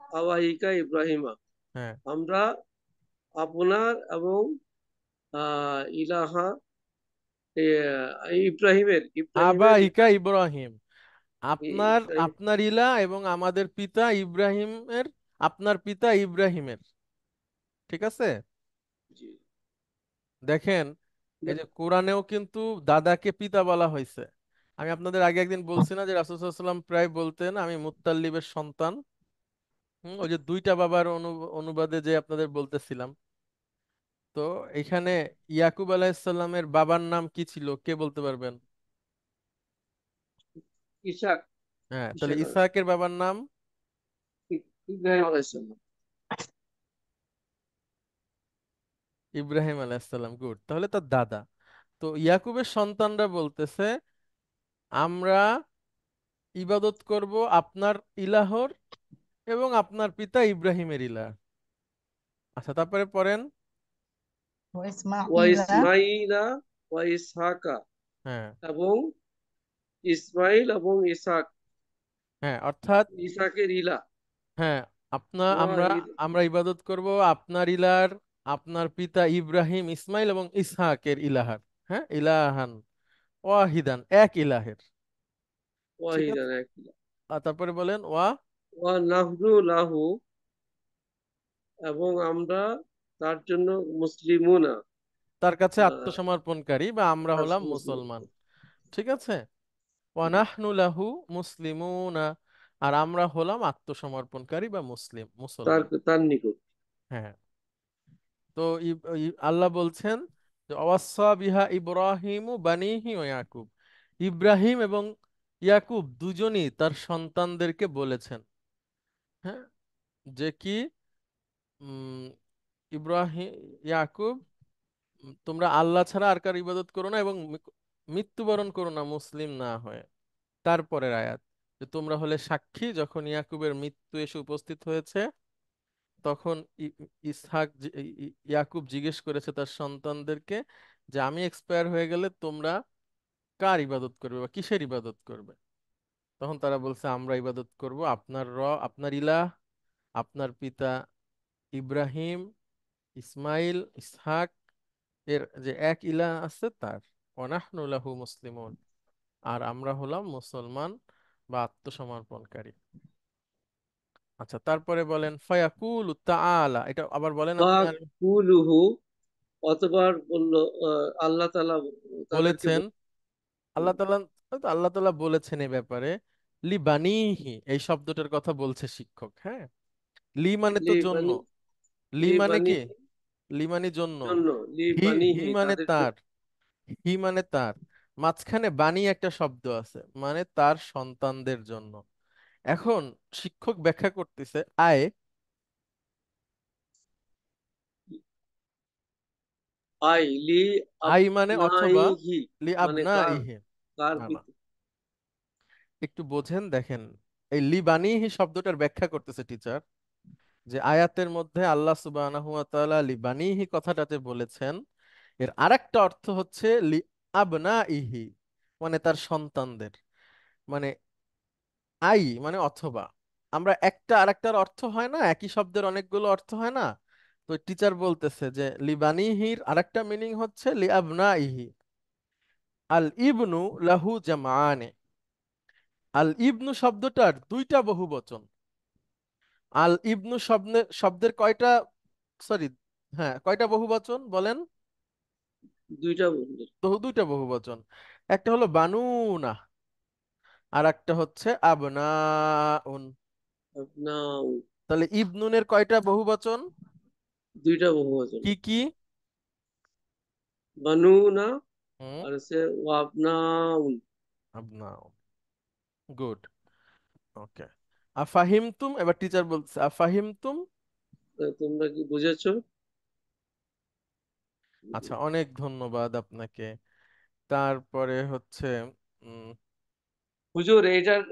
আওয়াহিকা ইব্রাহিমা। হ্যাঁ, আমরা আপনার এবং ইলাহা এ, ইব্রাহিমের ইব্রাহিমের আবাহিকা ইব্রাহিম, আপনার ইব্রাহিম। আপনার ইলা এবং আমাদের পিতা ইব্রাহিমের, আপনার পিতা ইব্রাহিমের, ঠিক আছে? জি। দেখেন, এই যে কোরআনেও কিন্তু দাদাকে পিতা বলা হয়েছে। আমি আপনাদের আগে একদিন বলছি না যে রাসূল সাল্লাল্লাহু আলাইহি ওয়াসাল্লাম প্রায় বলতেন আমি মুত্তাল্লিবের সন্তান, ওই যে দুইটা বাবার অনুবাদে যে আপনাদের বলতেছিলাম। তো এখানে ইয়াকুব আলাইহিসসালামের বাবার নাম কি ছিল, কে বলতে পারবেন? ইসাক। হ্যাঁ, তাহলে ইসাক ইসহাকের বাবার নাম ইব্রাহিম আলাইহিস সালাম। ইব্রাহিম আলাইহিসসালাম, গুড, তাহলে তার দাদা। তো ইয়াকুবের সন্তানরা বলতেছে আমরা ইবাদত করব আপনার ইলাহর এবং আপনার পিতা ইব্রাহিমের ইলাহ। আচ্ছা, তারপরে পড়েন, ওয়া ইসমাইলা ওয়া ইসহাকা, হ্যাঁ, এবং ইসমাইল এবং ইসাক, হ্যাঁ, অর্থাৎ, ইসাকের ইলা। হ্যাঁ, আপনার ওয়া আমরা আমরা ইবাদত করব আপনার ইলার, আপনার পিতা ইব্রাহিম, ইসমাইল এবং ইসহাকের ইলাহার, হ্যাঁ, ইলাহান ওয়াহিদান, এক ইলাহের, ঠিক ওয়াহিদান, আছে? এক ইলা। আর তারপরে বলেন ওয়া নাহনু লাহু, এবং আমরা তার জন্য মুসলিমুনা, তার কাছে আহ, আত্মসমর্পণকারী, বা আমরা হলাম মুসলিম, মুসলমান, ঠিক আছে? ওয়ানাহনু লাহু মুসলিমুনা, আর আমরা হলাম আত্মসমর্পণকারী বা মুসলিম, তার মুসলমান, তার নিকট। হ্যাঁ। তো আল্লাহ বলছেন যে অওয়াস্সা বিহা ইব্রাহিমু বানিহি ও ইয়াকুব, ইব্রাহিম এবং ইয়াকুব দুজনই তার সন্তানদেরকে বলেছেন, হ্যাঁ, যে কি উম, ইব্রাহিম ইয়াকুব, তোমরা আল্লাহ ছাড়া আর কার ইবাদত করো না এবং মৃত্যুবরণ করো না মুসলিম না হয়ে। তারপরের আয়াত, যে তোমরা হলে সাক্ষী যখন ইয়াকুবের মৃত্যু এসে উপস্থিত হয়েছে, তখন ইসহাক ইয়াকুব জিজ্ঞেস করেছে তার সন্তানদেরকে যে আমি এক্সপায়ার হয়ে গেলে তোমরা কার ইবাদত করবে বা কিসের ইবাদত করবে। তখন তারা বলছে আমরা ইবাদত করব আপনার ইলাহ, আপনার পিতা ইব্রাহিম, ইসমাইল, ইসহাক এর যে এক ইলাহ আছে তার, ওয়ানাহনু লাহু মুসলিমুন, আর আমরা হলাম মুসলমান বা আত্মসমর্পণকারী। আচ্ছা, তারপরে বলেন ফায়াকুলু তাআলা, এটা আবার বলেন বা আপনি। কুলুহু, অতবার বলল আল্লাহ তাআলা তাদেরকে বলেছেন আল্লাহ তাআলা, হয়তো আল্লাহ তাআলা বলেছেন এই ব্যাপারে, লি বানিহি, এই শব্দটার কথা বলছে শিক্ষক, হ্যাঁ। লি মানে তো লি জন্য, বানি লি লি মানে বানি কি, লি মানে জন্য, জন্য, লি হি হি বানিহি মানে তাদের তার, হি মানে তার, মাঝখানে বানি একটা শব্দ আছে মানে তার সন্তানদের জন্য। এখন শিক্ষক ব্যাখ্যা করতেছে আয়, আই লি আই মানে অথবা, আবনাইহি, লি মানে আবনা কার, ইহে, কার না না, পিতা। একটু বোঝেন দেখেন, এই লিবানিহি শব্দটার ব্যাখ্যা করতেছে টিচার, যে আয়াতের মধ্যে আল্লাহ সুবহানাহু ওয়া তাআলা লিবানিহি কথাটাতে বলেছেন, এর আরেকটা অর্থ হচ্ছে লি আবনাইহি, মানে তার সন্তানদের, মানে আই মানে অথবা, আমরা একটা আরেকটার অর্থ হয় না, একই শব্দের অনেকগুলো অর্থ হয় না, তো টিচার বলতেছে যে লিবানিহির আরেকটা মিনিং হচ্ছে লি আবনাইহি। আল ইবনু লাহু জামানে, আল ইবনু শব্দটার দুইটা বহুবচন। আল ইবনু শব্দের কয়টা, সরি, হ্যাঁ কয়টা বহুবচন বলেন, দুইটা বললেন। তো দুইটা বহুবচন, একটা হলো বানুনা, আর একটা হচ্ছে আবনাউন। আপনার তাহলে ইবনুনের কয়টা বহুবচন, দুইটা বহুবচন, কি কি? বানুনা হুম, আর হচ্ছে ওয়াবনাউন। আবনাউন, গুড, ওকে। আফাহিমতুম, এবার টিচার বলছে আফাহিমতুম। তোমরা কি বুঝেছো? আচ্ছা, অনেক ধন্যবাদ আপনাকে। তারপরে হচ্ছে উম, হুজুর এইটার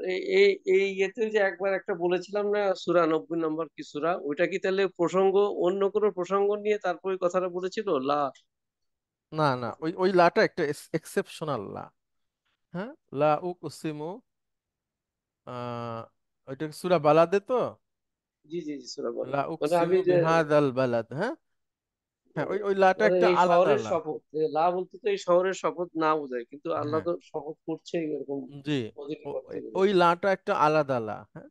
এই এই ইয়েতে যে একবার একটা বলেছিলাম না, সূরা 90 নম্বর কি সূরা, ওইটা কি তাহলে প্রসঙ্গ, অন্য কোনো প্রসঙ্গ নিয়ে তারপরে কথাটা বলেছিল লা? না না, ওই ওই লাটা একটা এক্সেপশনাল লা, হ্যাঁ, লা উকসিমু, আহ ওইটা সূরা বালাদে তো, জি জি জি, সূরা বলে, লা মানে আমি উকসিমু যে বিহাদাল বালাদ, হ্যাঁ, হ্যাঁ, ওই ওই লাটা মানে একটা এই আলাদা শহরের লা। শপথ, লা বলতে তো এই শহরের শপথ না বোঝায়, কিন্তু আল্লাহ হ্যাঁ, তো শপথ করছে এরকম জি, পজিটিভ অর্থে ওই বোঝাচ্ছে। লাটা একটা আলাদা লা, হ্যাঁ।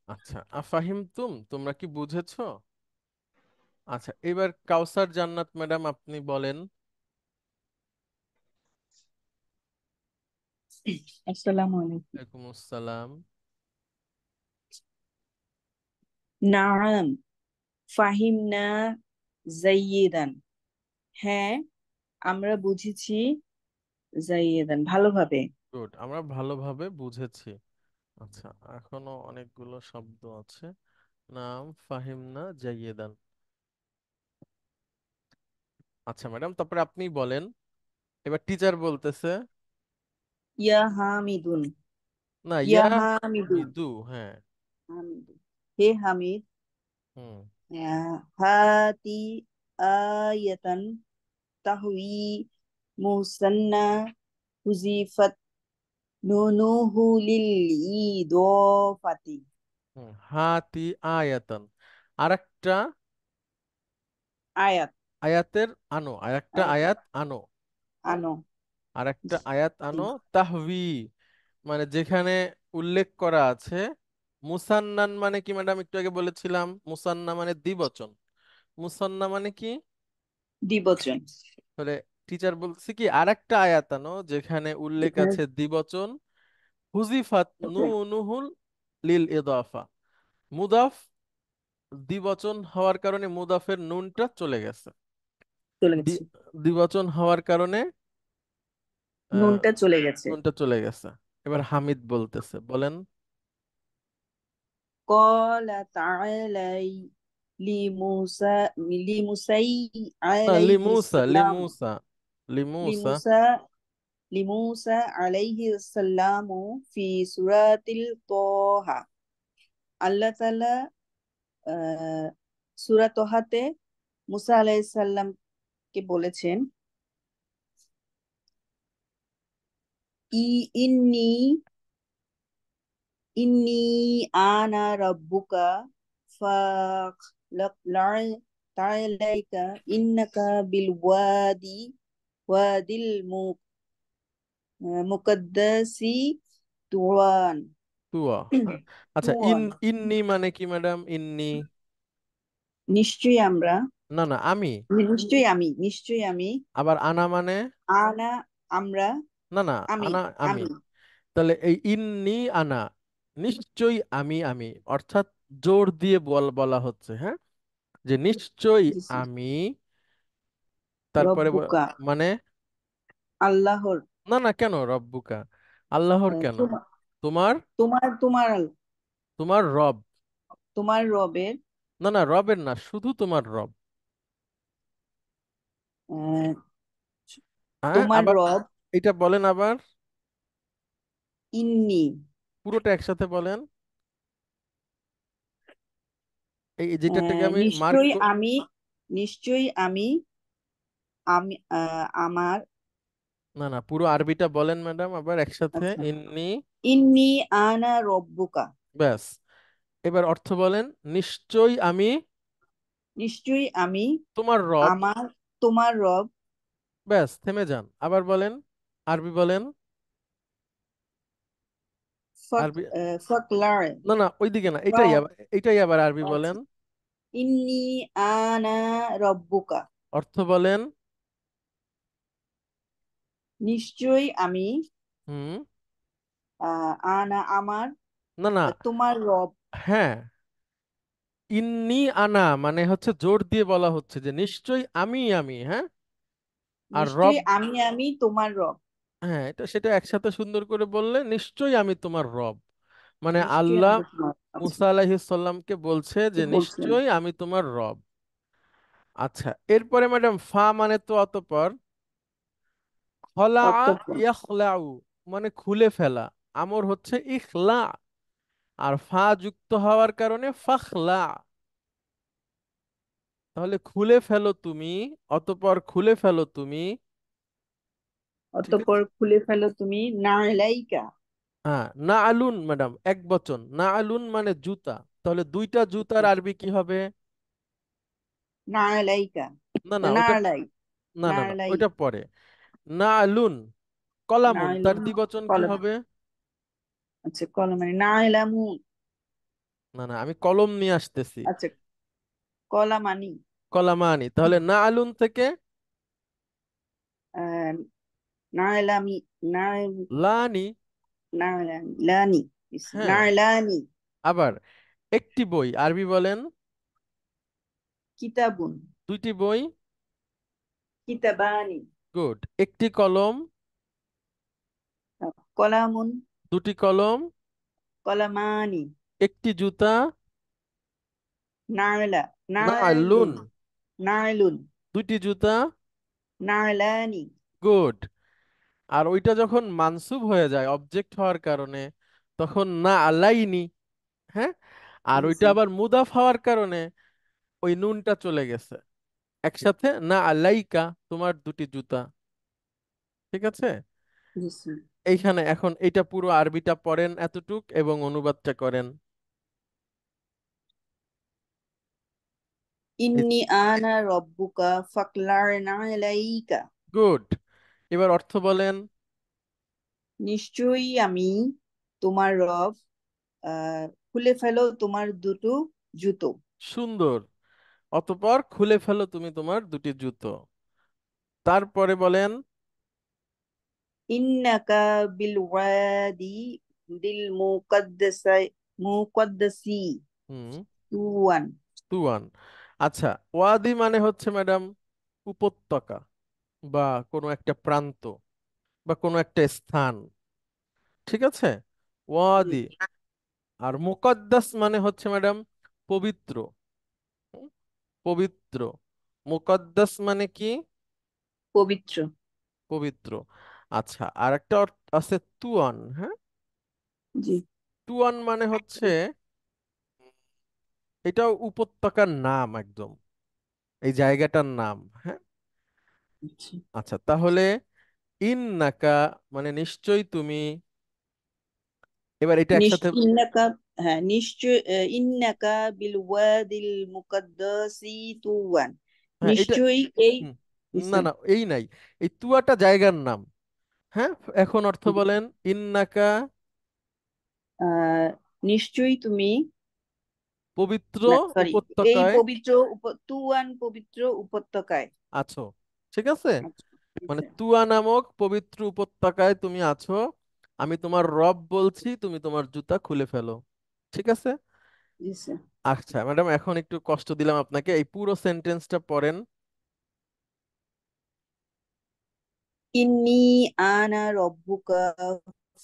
আচ্ছা, আফাহিমতুম, তোমরা কি বুঝেছো? আচ্ছা, এবার কাউসার জান্নাত ম্যাডাম আপনি বলেন। আসসালামু আলাইকুম। ওয়ালাইকুম আসসালাম। নাআম ফাহিমনা জাইয়িদান, হ্যাঁ আমরা বুঝেছি জাইয়িদান ভালোভাবে। গুড, আমরা ভালোভাবে বুঝেছি। আচ্ছা, এখনো অনেকগুলো শব্দ আছে, নাম ফাহিমনা জাইয়েদান। আচ্ছা ম্যাডাম, তারপরে আপনি বলেন। এবার টিচার বলতেছে, ইয়া হামিদুন, না, ইয়া ইয়া হামিদু, মিদু, হ্যাঁ। হামিদু, হে হামিদ, হুম, হাতি আয়াতান তাহওয়ি মুসান্না হুজিফাত নুনুহু লিল ইদফাতি। হাতি আয়াতান, আরেকটা আয়াত, আয়াতের আনো, আরেকটা আয়াত আয়াত আনো, আনো, আরেকটা আয়াত আনো, তাহবি, মানে যেখানে উল্লেখ করা আছে, মুসান্নান মানে কি ম্যাডাম, একটু আগে বলেছিলাম মুসান্না মানে দ্বিবচন, মুসান্না মানে কি, দ্বিবচন। তাহলে টিচার বলছে কি আরেকটা আয়াত আনো যেখানে উল্লেখ এখানে আছে দ্বিবচন, হুজিফাত নুনুহুল লিল ইদাফা, মুদাফ দ্বিবচন হওয়ার কারণে মুদাফের নুনটা চলে গেছে। চলে গেছে, দ্বিবচন হওয়ার কারণে আহ, নুনটা চলে গেছে। নুনটা চলে গেছে। এবার হামিদ বলতেছে, বলেন। قال تعالى لموسى لموسى না, عليه লিমুসা السلام লিমুসা লিমুসা لموسى لموسى عليه السلام في سورة طه। আল্লাহ তাআলা সূরা তহাতে মুসা আলাইহিস সালামকে বলেছেন, ই ইন্নি ইন্নি আনা রাব্বুকা ফাখলা'ন তা'আলাইকা ইন্নাকা বিল ওয়াদিল মুকাদ্দাসি তুওয়ান। তুয়া। আচ্ছা, তুওয়ান ইন্নি মানে কি ম্যাডাম? ইন্নি নিশ্চয়ই আমরা, না না আমি। নিশ্চয়ই আমি আবার আনা মানে? আনা আমরা, না না, আমি আনা আমি। আমি তাহলে এই ইন্নি আনা, নিশ্চয়ই আমি, অর্থাৎ জোর দিয়ে বলা হচ্ছে, হ্যাঁ, যে নিশ্চয়ই আমি। তারপরে রব্বুকা মানে আল্লাহর, না না, কেন রব্বুকা? আল্লাহর কেন? তোমার তোমার তোমার তোমার তোমার রব। তোমার রবের, না না, রবের না, শুধু তোমার রব। আহ, হ্যাঁ, তোমার আবার রব এটা বলেন আবার, ইন্নি, পুরোটা একসাথে বলেন। এই যেটাকে আমি মার্ক। নিশ্চয়ই আমি, নিশ্চয়ই আমি, আমি আমার, না না, পুরো আরবিটা বলেন ম্যাডাম আবার একসাথে, আচ্ছা, ইন্নি। ইন্নি আনা রব্বুকা, ব্যাস, এবার অর্থ বলেন। নিশ্চয়ই আমি নিশ্চয়ই আমি তোমার রব। আমার, তোমার রব। ব্যাস, থেমে যান, আবার বলেন, আরবি বলেন। আরবি ফকলার, না না, ওইদিকে না, এটাই আবার আরবি আচ্ছা, বলেন। ইন্নি আনা রব্বুকা, অর্থ বলেন। নিশ্চয়ই আমি, হুম। আনা আমার, না না, তোমার রব, হ্যাঁ, ইন্নি আনা মানে হচ্ছে জোর দিয়ে বলা হচ্ছে যে নিশ্চয়ই আমি, হ্যাঁ। আর রব, নিশ্চয়ই আমি তোমার রব, হ্যাঁ, সেটা একসাথে সুন্দর করে বললে, নিশ্চয়ই আমি তোমার রব, মানে নিশ্চয়ই আল্লাহ আমি তোমার, আচ্ছা, মুসা আলাইহিস সালামকে বলছে কি যে বলছেন? নিশ্চয়ই আমি তোমার রব। আচ্ছা, এরপরে ম্যাডাম ফা মানে তো অতঃপর, খলা অতঃপর, ইয়াখলাউ মানে খুলে ফেলা, আমর হচ্ছে ইখলা, আর ফা যুক্ত হওয়ার কারণে ফাখলা। তাহলে খুলে ফেলো তুমি, অতঃপর খুলে ফেলো তুমি। ঠিক অতঃপর আছে। খুলে ফেলো তুমি, নালাইকা, হ্যাঁ, না আলুন ম্যাডাম এক বচন, না আলুন মানে জুতা। তাহলে দুইটা জুতার আরবি কি হবে? নালাইকা, না না, ওইটা নালাই, না নালাই, ওইটা পরে। না আলুন কলামুন, তার নাইলুন, দ্বিবচন কি কলম, হবে? আচ্ছা, কলম মানে নাইলামুন, না না, আমি কলম নিয়ে আসতেছি। আচ্ছা, কলামানি, কলামানি, তাহলে না আলুন থেকে আহ, নাইলামি, নাই, লানি। নাইলামি, লানি, হ্যাঁ, নাইলানি, আবার একটি বই আরবি বলেন। কিতাবুন, দুইটি বই। কিতাবানি, গুড। একটি কলম। কলামুন, দুটি কলম। কলামানি, একটি জুতা। নাইলা, না আলুন নাইলুন, নাইলুন, দুইটি জুতা। নাইলানি, গুড। আর ওইটা যখন মানসুব হয়ে যায় অবজেক্ট হওয়ার কারণে, তখন না আলাইনি, হ্যাঁ। আর ওইটা জি, আবার মুদাফ হওয়ার কারণে ওই নুনটা চলে গেছে একসাথে, না আলাইকা তোমার দুটি জুতা। ঠিক আছে। জি, জি। এইখানে এখন এইটা পুরো আরবিটা পড়েন এতটুক এবং অনুবাদটা করেন। ইন্নি আনা রব্বুকা ফাকলা'না আলাইকা, গুড। এবার অর্থ বলেন। নিশ্চয়ই আমি তোমার রব, খুলে ফেলো তোমার দুটো জুতো। সুন্দর। অতঃপর খুলে ফেলো তুমি তোমার দুটি জুতো। তারপরে বলেন। ইন্নাকা বিল ওয়াদি দিল মুকদ্দাসি হুম। তুওয়ান, তুয়ান। আচ্ছা, ওয়াদি মানে হচ্ছে ম্যাডাম উপত্যকা বা কোনো একটা প্রান্ত বা কোনো একটা স্থান, ঠিক আছে? জি। ওয়াদি। আর মুকদ্দাস মানে হচ্ছে ম্যাডাম পবিত্র। হুম, পবিত্র। মুকদ্দাস মানে কি? পবিত্র। পবিত্র। আচ্ছা, আর একটা আছে তুয়ান। হ্যাঁ, জি। তুয়ান মানে হচ্ছে এটাও উপত্যকার নাম একদম, এই জায়গাটার নাম। হ্যাঁ। আচ্ছা। আচ্ছা, তাহলে ইন্নাকা মানে নিশ্চয়ই তুমি, এবার এটা একসাথে। ইন্নাকা, হ্যাঁ নিশ্চয়, ইন্নাকা বিল ওয়াদিল মুকাদ্দাসি তুওয়ান। হ্যাঁ এটা, নিশ্চয়ই এই, হুম, না বুঝছেন? না এই নাই, এই তুয়াটা জায়গার নাম। হ্যাঁ, এখন অর্থ বলেন। ইন্নাকা আহ নিশ্চয়ই তুমি, পবিত্র না সরি, এই উপত্যকায় পবিত্র তুওয়ান পবিত্র উপত্যকায়। আছো, ঠিক আছে? আচ্ছা, মানে বুঝছেন? তুয়া নামক পবিত্র উপত্যকায় তুমি আছো, আমি তোমার রব বলছি, তুমি তোমার জুতা খুলে ফেলো। ঠিক আছে? বুঝছেন? আচ্ছা ম্যাডাম, এখন একটু কষ্ট দিলাম আপনাকে, এই পুরো সেন্টেন্সটা পড়েন। ইন্নী আনা রব্বুকা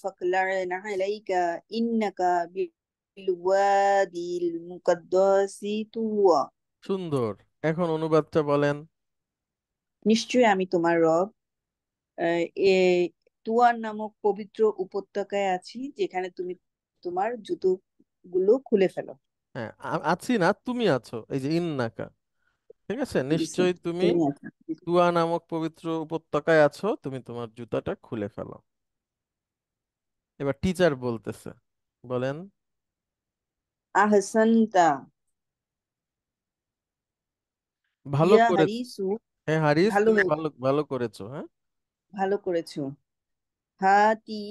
ফাখলা'না আলাইকা ইন্নাকা বিল ওয়াদিল মুকাদ্দাসি তুওয়া। সুন্দর। এখন অনুবাদটা বলেন। নিশ্চয়ই আমি তোমার রব, এ তুয়ার নামক পবিত্র উপত্যকায় আছি, যেখানে তুমি তোমার জুতোগুলো খুলে ফেলো। হ্যাঁ, আছি না, তুমি আছো, এই যে ইন্নাকা। ঠিক আছে, দিছে, নিশ্চয়ই তুমি তুমি আছো। তুয়া নামক পবিত্র উপত্যকায় আছো, তুমি তোমার জুতাটা খুলে ফেলো। এবার টিচার বলতেছে, বলেন। আহসানতা ভালো ইয়া করে। হারিসু। হ্যাঁ হারিস, ভালো তুমি হয়েছে, ভালো ভালো করেছো। হ্যাঁ, ভালো করেছো। হাতি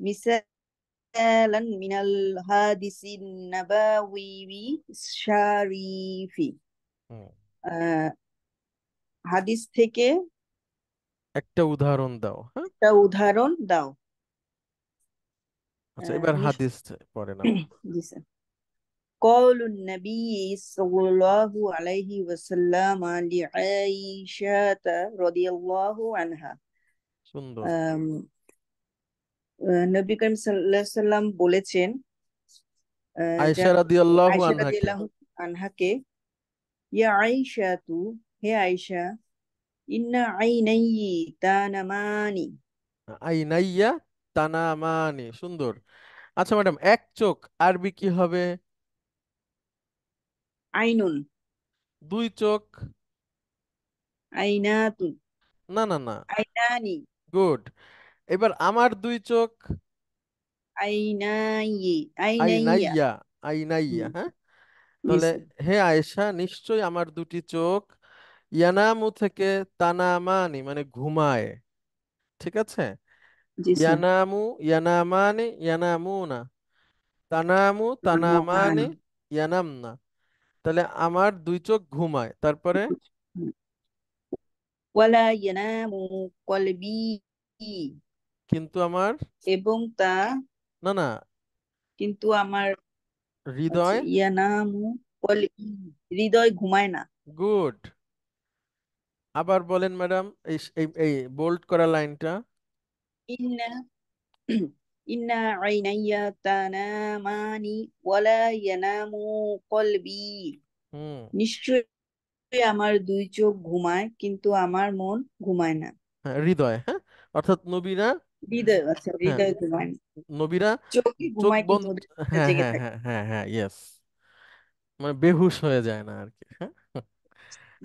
মিসালান মিনাল হাদিসিন নাবাউই শারিফি। হুম, আহ, হাদিস থেকে একটা উদাহরণ দাও। হ্যাঁ, একটা উদাহরণ দাও। আচ্ছা এবার নিশ্চয় হাদিস পড়েন আপনি। দিছে। قول النبي صلى الله عليه وسلم لعائشة رضي الله عنها. সুন্দর। আম, নবী করিম সাল্লাল্লাহু আলাইহি সাল্লাম বলেছেন, আয়েশা যার রাদিয়াল্লাহু আয়েশা আনহাকে। রাদিয়াল্লাহু আনহাকে, ইয়া আয়েশা তু, হে আয়েশা, ইন্না আইনাইয়ি তানামানি। আইনাইয়া তানামানি, সুন্দর। আচ্ছা ম্যাডাম, এক চোখ আরবি কি হবে? আইনুন। দুই চোখ? আইনাতুন। না না না। আইনানি। গুড। এবার আমার দুই চোখ? আইনাইয়ি। আইনাইয়া। আইনাইয়া। আইনাইয়া, হুম, হ্যাঁ। তাহলে দিছে। হে আয়েশা, নিশ্চয়ই আমার দুটি চোখ ইয়ানামু থেকে তানামানি মানে ঘুমায়। ঠিক আছে? দিছে। ইয়ানামু, ইয়ানামানি, ইয়ানামুনা, তানামু, তানামানি, ইয়ানামনা। তাহলে আমার দুই চোখ ঘুমায়, তারপরে ওয়ালা ইয়ানামু কলবি, কিন্তু আমার, এবং তা, না না, কিন্তু আমার, আচ্ছা, হৃদয়। ইয়ানামু কলবি, হৃদয় ঘুমায় না। গুড। আবার বলেন ম্যাডাম, এই এই বোল্ড করা লাইনটা। ইন্না ইন্না আইনাইয়া তানামানি ওয়ালা ইয়ানামু কলবি। হুম। নিশ্চয়ই আমার দুই চোখ ঘুমায়, কিন্তু আমার মন ঘুমায় না। হ্যাঁ, হৃদয়। হ্যাঁ, অর্থাৎ নবীরা, হৃদয়, আচ্ছা, হ্যাঁ হৃদয় ঘুমায় না। নবীরা চোখই চোখ ঘুমায় কিন্তু বন্ধ, ওদের মনটা হ্যাঁ জেগে হ্যাঁ থাকে। হ্যাঁ হ্যাঁ হ্যাঁ, ইয়েস, মানে বেহুশ হয়ে যায় না আর কি। হ্যাঁ,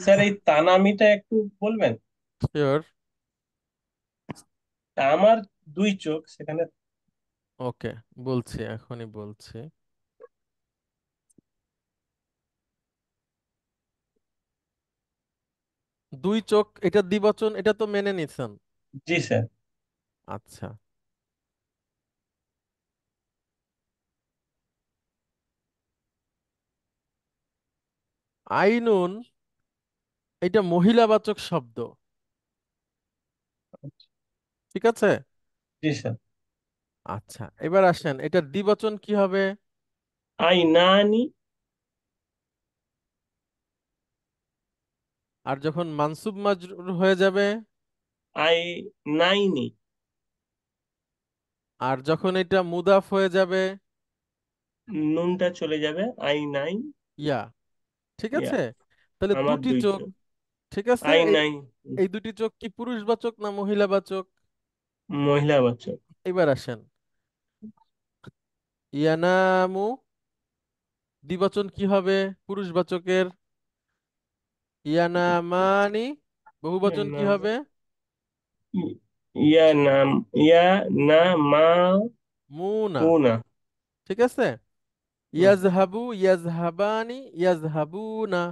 স্যার এই তানামিটা একটু বলবেন? শিওর। তা আমার দুই চোখ সেখানে। ওকে, বলছি, এখনই বলছি। দুই চোখ এটা দ্বিবচন, এটা তো মেনে নিছেন। জি স্যার। আচ্ছা, আইনুন এটা মহিলাবাচক শব্দ, ঠিক আছে? জি স্যার। আচ্ছা, এবার আসেন, এটার দ্বিবচন কি হবে? আইনানি। আর যখন মানসুব মাজরুর হয়ে যাবে, আই নাইনি। আর যখন এটা মুদাফ হয়ে যাবে, নুনটা চলে যাবে, আই নাইন। ইয়া। ঠিক ইয়া, আছে, তাহলে আমার দুটি দুই চোখ। চোখ। ঠিক আছে, আই এই নাইন। এই দুটি চোখ কি পুরুষবাচক না মহিলাবাচক? মহিলাবাচক। এবার আসেন, ইয়ানামু দ্বিবচন কি হবে পুরুষবাচকের? ইয়ানামানি ইয়া বহুবচন কি নাম, হবে? ইয়া নাম, ইয়া না মা মুনা। উনা। ঠিক আছে, ইয়াজহাবু ইয়াজহাবানি ইয়াজহাবুনা,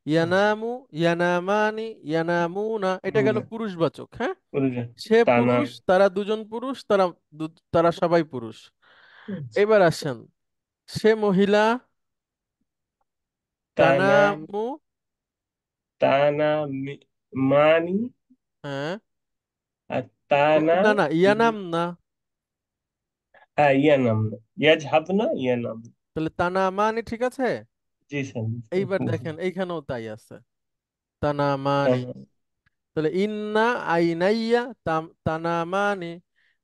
ইয়ানামু ইয়ানামানি ইয়ানামুনা, এটা গেল পুরুষবাচক। হ্যাঁ, সে তানা। পুরুষ, তারা দুজন পুরুষ, তারা সবাই পুরুষ। এবার আসেন, সে মহিলা, তানা, তানামু। তানা মানি। হ্যাঁ, আর তানা। না না, ইয়ানাম না। হ্যাঁ, ইয়া নাম না, ইয়া ঝাব না, ইয়া নাম না। তাহলে তানামানি ঠিক আছে। জি স্যার, এইবার জি দেখেন এইখানেও তাই আছে, তানামানি। স্যার। তাহলে ইন্না আইনাইয়া তানামানি,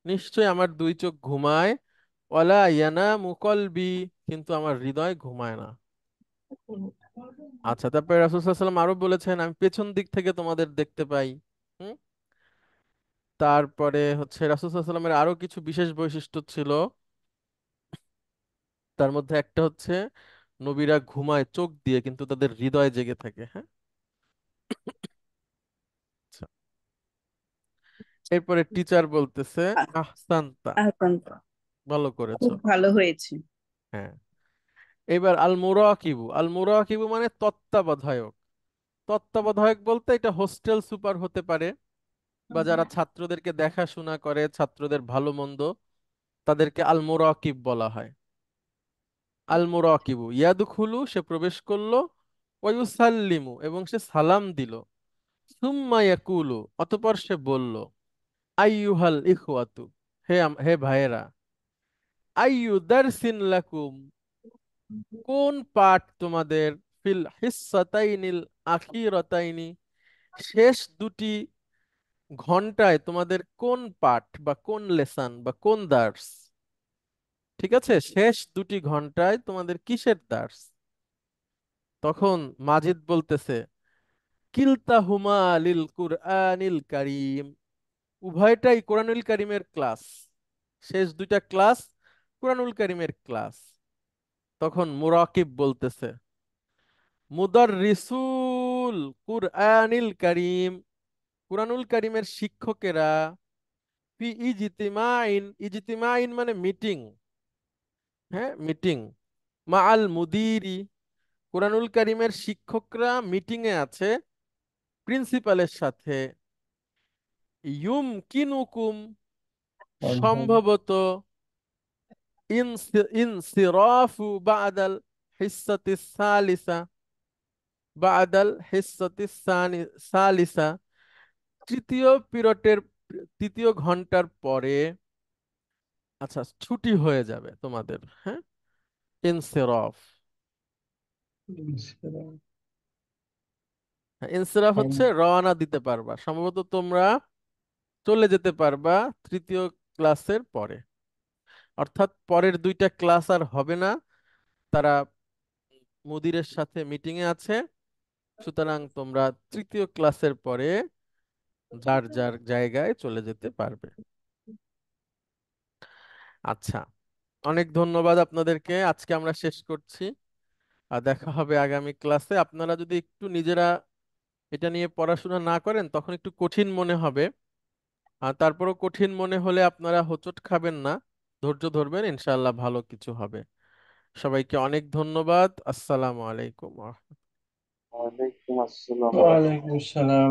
নিশ্চয় আমার দুই চোখ ঘুমায়। ওয়ালা ইয়ানামু কলবি, কিন্তু আমার হৃদয় ঘুমায় না। আচ্ছা, তারপরে রাসূল সাল্লাল্লাহু আলাইহি ওয়াসাল্লাম আরো বলেছেন, আমি পেছন দিক থেকে তোমাদের দেখতে পাই। হুম। তারপরে হচ্ছে রাসূল সাল্লাল্লাহু আলাইহি ওয়াসাল্লামের আরো কিছু বিশেষ বৈশিষ্ট্য ছিল, তার মধ্যে একটা হচ্ছে নবীরা ঘুমায় চোখ দিয়ে কিন্তু তাদের হৃদয় জেগে থাকে। হ্যাঁ, আচ্ছা। এরপরে টিচার বলতেছে, আ- আহসানতা, আহসান্ত, ভালো খুব করেছো। ভালো হয়েছে। হ্যাঁ, এবার আল মুরাকিবু, আল মুরাকিবু মানে তত্ত্বাবধায়ক। তত্ত্বাবধায়ক বলতে এটা হোস্টেল সুপার হতে পারে, বা যারা ছাত্রদেরকে দেখাশোনা করে, ছাত্রদের ভালো মন্দ, তাদেরকে আল মুরাকিব বলা হয়। আল মুরাকিবু ইয়াদখুলু, সে প্রবেশ করলো, ওয়ায়ুসাল্লিমু, এবং সে সালাম দিল, সুম্মা ইয়াকুলু, অতঃপর সে বলল, আইয়ুহাল ইখওয়াতু, হে ভাইয়েরা, আইয়ু দারসিন লাকুম, কোন পাঠ তোমাদের, ফিল হিস্সাতাইনিল আখিরাতাইনি, শেষ দুটি ঘন্টায় তোমাদের কোন পাঠ বা কোন লেসন বা কোন দার্স? ঠিক আছে, শেষ দুটি ঘন্টায় তোমাদের কিসের দার্স? তখন মাজিদ বলতেছে, কিলতাহুমা লিল কুরআনিল কারীম, উভয়টাই কোরআনুল কারীমের ক্লাস। শেষ দুইটা ক্লাস কোরআনুল কারীমের ক্লাস। তখন মুরাকিব বলতেছে, মুদাররিসুল কুরআনিল কারীম, কুরআনুল কারীমের শিক্ষকেরা, ফি ইজতিমাইন, ইজতিমাইন মানে মিটিং। হ্যাঁ, মিটিং, মা আল মুদিরি, কুরআনুল কারীমের শিক্ষকরা মিটিং এ আছে প্রিন্সিপালের সাথে। কিনুকুম, সম্ভবত, ইনসিরাফু বাদাল হিস্সাতিস সালিসা, বাদাল হিস্সাতিস সালিসা, তৃতীয় পিরিয়ডের তৃতীয় ঘন্টার পরে, আচ্ছা, ছুটি হয়ে যাবে তোমাদের। হ্যাঁ, ইনসিরাফ। হ্যাঁ, ইনসিরাফ হচ্ছে রওনা দিতে পারবা, সম্ভবত তোমরা চলে যেতে পারবা তৃতীয় ক্লাসের পরে। অর্থাৎ পরের দুইটা ক্লাস আর হবে না, তারা মুদিরের সাথে মিটিং এ আছে, সুতরাং তোমরা তৃতীয় ক্লাসের পরে যার যার জায়গায় চলে যেতে পারবে। আচ্ছা, অনেক ধন্যবাদ আপনাদেরকে, আজকে আমরা শেষ করছি। আর দেখা হবে আগামী ক্লাসে। আপনারা যদি একটু নিজেরা এটা নিয়ে পড়াশোনা না করেন তখন একটু কঠিন মনে হবে, আর তারপরও কঠিন মনে হলে আপনারা হোঁচট খাবেন না, ধৈর্য ধরবেন, ইনশাআল্লাহ ভালো কিছু হবে। সবাইকে অনেক ধন্যবাদ। আসসালামু আলাইকুম। ওয়ালাইকুম আসসালাম। ওয়ালাইকুম আসসালাম।